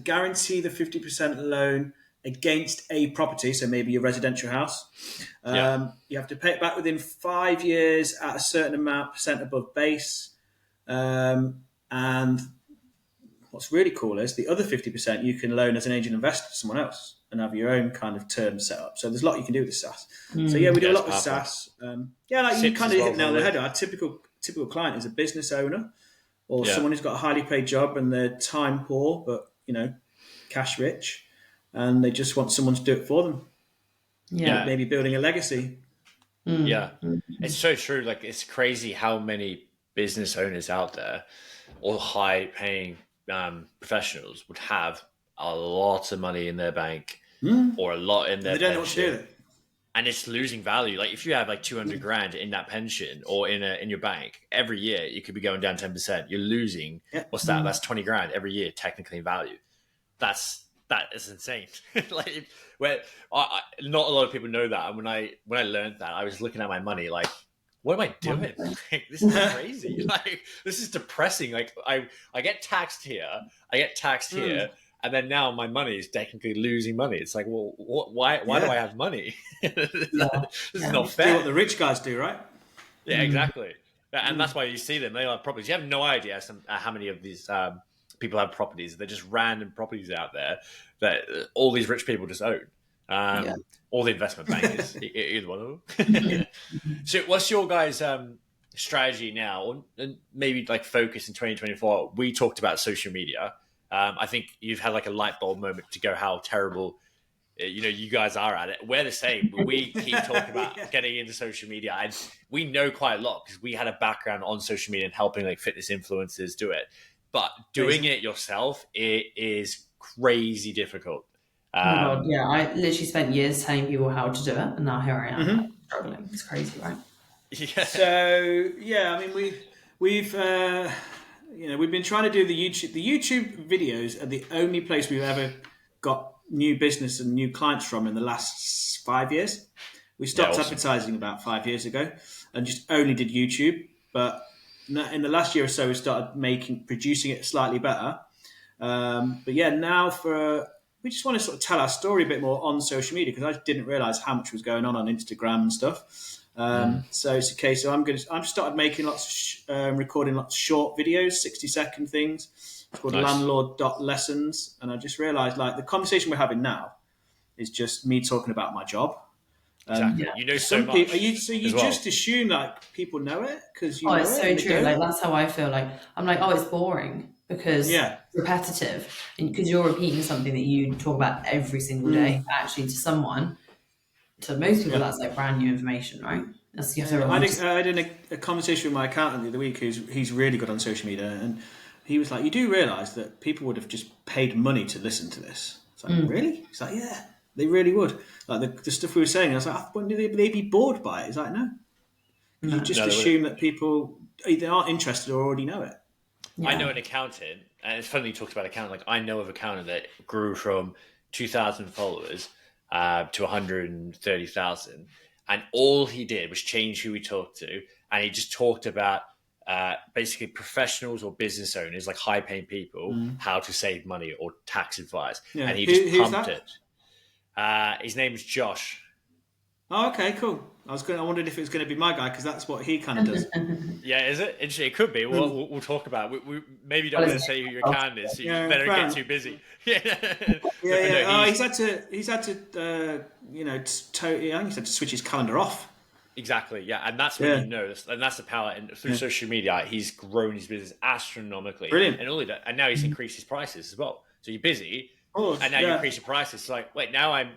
guarantee the 50% loan against a property, so maybe your residential house. You have to pay it back within 5 years at a certain percent above base. And what's really cool is the other 50% you can loan as an angel investor to someone else and have your own kind of term set up. So there's a lot you can do with SaaS. So we do a lot with SaaS. You kind of hit the nail on the head. Our typical client is a business owner or someone who's got a highly paid job and they're time poor, but cash rich, and they just want someone to do it for them. Yeah, maybe building a legacy. Yeah, it's so true. Like it's crazy how many business owners out there or high paying professionals would have a lot of money in their bank or a lot in their pension. They don't know what to do with it. And it's losing value. Like if you have like 200 grand in that pension or in your bank, every year you could be going down 10%. You're losing. What's that? That's 20 grand every year technically in value. That is insane. Like not a lot of people know that. And when I learned that, I was looking at my money like, what am I doing? Like, this is crazy. Like this is depressing. Like I get taxed here. And then now my money is technically losing money. It's like, well, why do I have money? This is not fair. Do what the rich guys do, right? Yeah, exactly. And that's why you see them. They are properties. You have no idea how many of these people have properties. They're just random properties out there that all these rich people just own. All the investment bankers, either one of them. So what's your guys' strategy now, and maybe like focus in 2024? We talked about social media. I think you've had like a light bulb moment to go how terrible you guys are at it. We're the same. We keep talking about getting into social media, and we know quite a lot because we had a background on social media and helping like fitness influencers do it. But doing it yourself, it is crazy difficult. Oh my God, yeah. I literally spent years telling people how to do it, and now here I am like, struggling. It's crazy, right? Yeah. So yeah, I mean we've been trying to do the YouTube. The YouTube videos are the only place we've ever got new business and new clients from in the last 5 years. We stopped advertising about 5 years ago and just only did YouTube. But in the last year or so, we started producing it slightly better. But yeah, now we just want to sort of tell our story a bit more on social media because I didn't realize how much was going on Instagram and stuff. So it's a case of I've started making recording lots of short videos, 60-second things. It's called landlord.lessons. And I just realized like the conversation we're having now is just me talking about my job. Exactly. You know so much. You just assume like people know it because you know it's so true. Like that's how I feel. Like I'm like, it's boring because it's repetitive, and because you're repeating something that you talk about every single day. Actually, to most people, that's like brand new information, right? That's I did a conversation with my accountant the other week. He's really good on social media, and he was like, "You do realise that people would have just paid money to listen to this?" It's like, really? He's like, "Yeah, they really would." Like the stuff we were saying, I was like, "Wouldn't they be bored by it?" He's like, "No." You just assume that people either aren't interested or already know it. Yeah. I know an accountant, and it's funny you talked about accountant. Like I know of an accountant that grew from 2,000 followers to 130,000, and all he did was change who he talked to, and he just talked about basically professionals or business owners, like high-paying people, how to save money or tax advice, and he just pumped it. His name's Josh. Oh, okay, cool. I wondered if it was going to be my guy because that's what he kind of does. Yeah, is it? It could be. We'll talk about it. We maybe don't want to say who your account is. So you better get too busy. He's had to. I think he's had to switch his calendar off. Exactly. Yeah, and that's when you know, and that's the power. And through social media, he's grown his business astronomically. Brilliant. And now he's increased his prices as well. So you're busy, and now you increase your prices. So like, wait, now I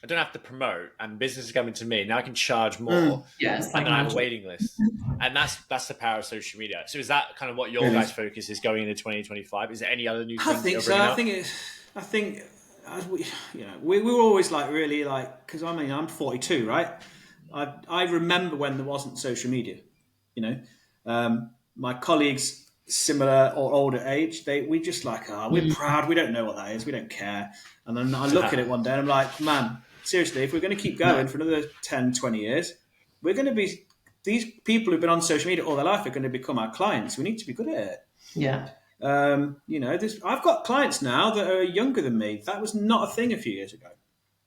don't have to promote, and business is coming to me. Now I can charge more. It's like and then I have a waiting list, and that's the power of social media. So is that kind of what your guys' focus is going into 2025? Is there any other new things? I think so. I think as we were always like really like because I'm 42, right? I remember when there wasn't social media. My colleagues similar or older age, we just like we're proud. We don't know what that is. We don't care. And then I look at it one day and I'm like, man. Seriously, if we're going to keep going for another 10, 20 years, we're going to be... These people who've been on social media all their life are going to become our clients. We need to be good at it. Yeah. I've got clients now that are younger than me. That was not a thing a few years ago.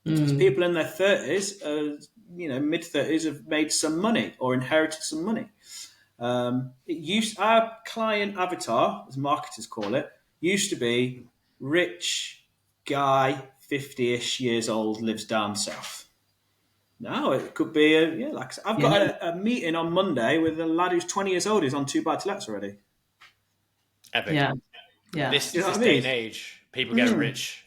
Because people in their 30s, mid-30s have made some money or inherited some money. Our client avatar, as marketers call it, used to be rich guy, 50-ish years old, lives down south. Now it could be I've got a meeting on Monday with a lad who's 20 years old who's on 2 buy-to-lets already. Epic. Yeah. This day and age, people get rich.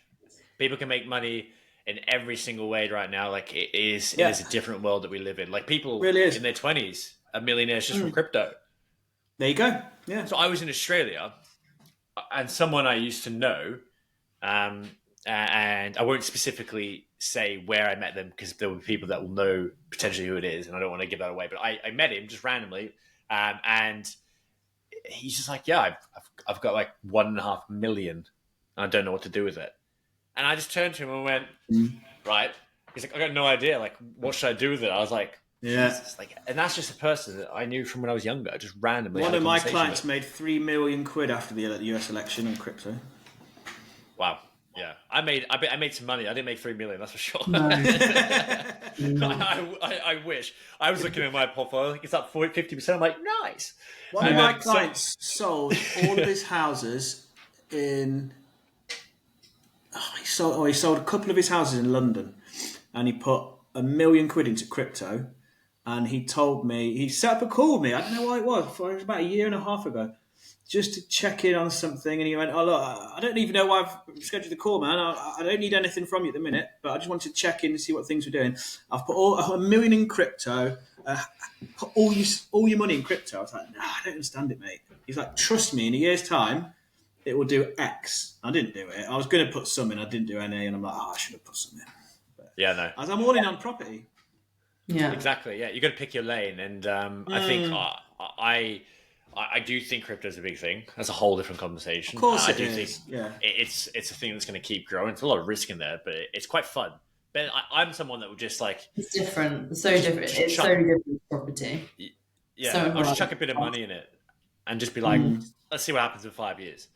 People can make money in every single way right now. Like it is a different world that we live in. Like people in their 20s are millionaires just from crypto. There you go. Yeah. So I was in Australia, and someone I used to know, and I won't specifically say where I met them because there will be people that will know potentially who it is, and I don't want to give that away. But I met him just randomly, and he's just like, "Yeah, I've got like 1.5 million, and I don't know what to do with it." And I just turned to him and went, "Right." He's like, "I got no idea. Like, what should I do with it?" I was like, Jesus. Like, and that's just a person that I knew from when I was younger, just randomly. One of my clients made 3 million quid after the US election on crypto. Wow. Yeah, I made some money. I didn't make 3 million, that's for sure. No. I wish. I was looking at my portfolio, like it's up 50%. I'm like, nice. One of And my then clients sold all of his houses in. He sold a couple of his houses in London, and he put £1 million into crypto. And he told me, he set up a call with me. I don't know why it was. It was about a year and a half ago, just to check in on something. And he went, "Oh look, I don't even know why I've scheduled the call, man. I don't need anything from you at the minute, but I just wanted to check in to see what things were doing. I've put £1 million in crypto. Put all your money in crypto." I was like, "Nah, I don't understand it, mate." He's like, "Trust me, in a year's time, it will do X." I didn't do it. I was going to put some in. I didn't do any, and I'm like, "Oh, I should have put some in." But yeah, no. as I'm all in on property. Yeah, Exactly. Yeah, you got to pick your lane, and I think I do think crypto is a big thing. That's a whole different conversation. Of course, I it do is. think Yeah. it's a thing that's going to keep growing. It's a lot of risk in there, but it's quite fun. But I'm someone that would just like it's different. It's so different. It's so different to property. yeah, So I'll just hard. chuck a bit of money in it and just be like, let's see what happens in 5 years.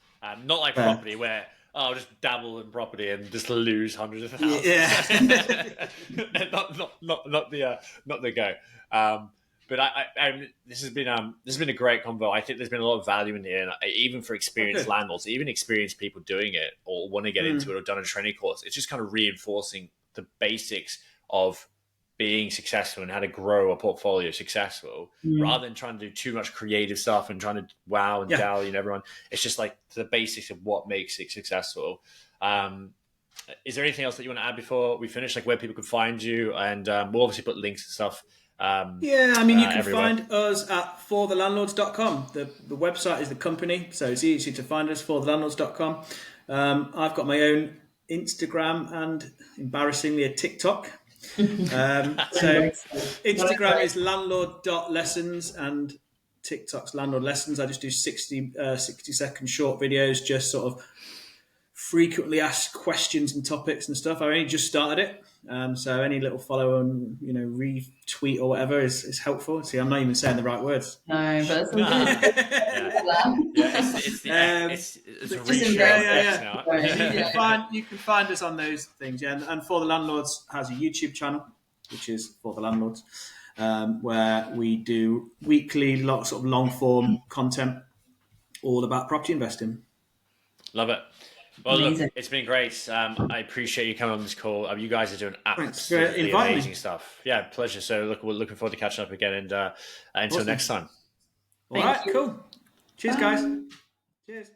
Not like property where I'll just dabble in property and just lose hundreds of thousands. Yeah. not the go. But this has been a great convo. I think there's been a lot of value in here, and even for experienced landlords, even experienced people doing it or want to get into it or done a training course. It's just kind of reinforcing the basics of being successful and how to grow a portfolio successful, rather than trying to do too much creative stuff and trying to wow and dally and everyone. It's just like the basics of what makes it successful. Is there anything else that you want to add before we finish, like where people can find you? And we'll obviously put links and stuff. Yeah, I mean, you can everywhere. find us at ForTheLandords.com. The website is the company, so it's easy to find us, ForTheLandords.com. I've got my own Instagram and, embarrassingly, a TikTok. So Instagram is landlord.lessons and TikTok's landlord lessons. I just do 60-second short videos, just sort of frequently asked questions and topics and stuff. I only just started it, so any little follow and retweet or whatever is helpful. See, I'm not even saying the right words. No, but it's It's a reshare now. You can find us on those things. Yeah, and For The Landlords has a YouTube channel, which is For The Landlords, where we do weekly, sort of long form content, all about property investing. Love it. Well, amazing. look, it's been great. I appreciate you coming on this call. You guys are doing Thanks for absolutely inviting amazing me. stuff. Yeah, pleasure. So, look, we're looking forward to catching up again, and until Awesome. next time. All right, cool. Cheers, guys. Cheers.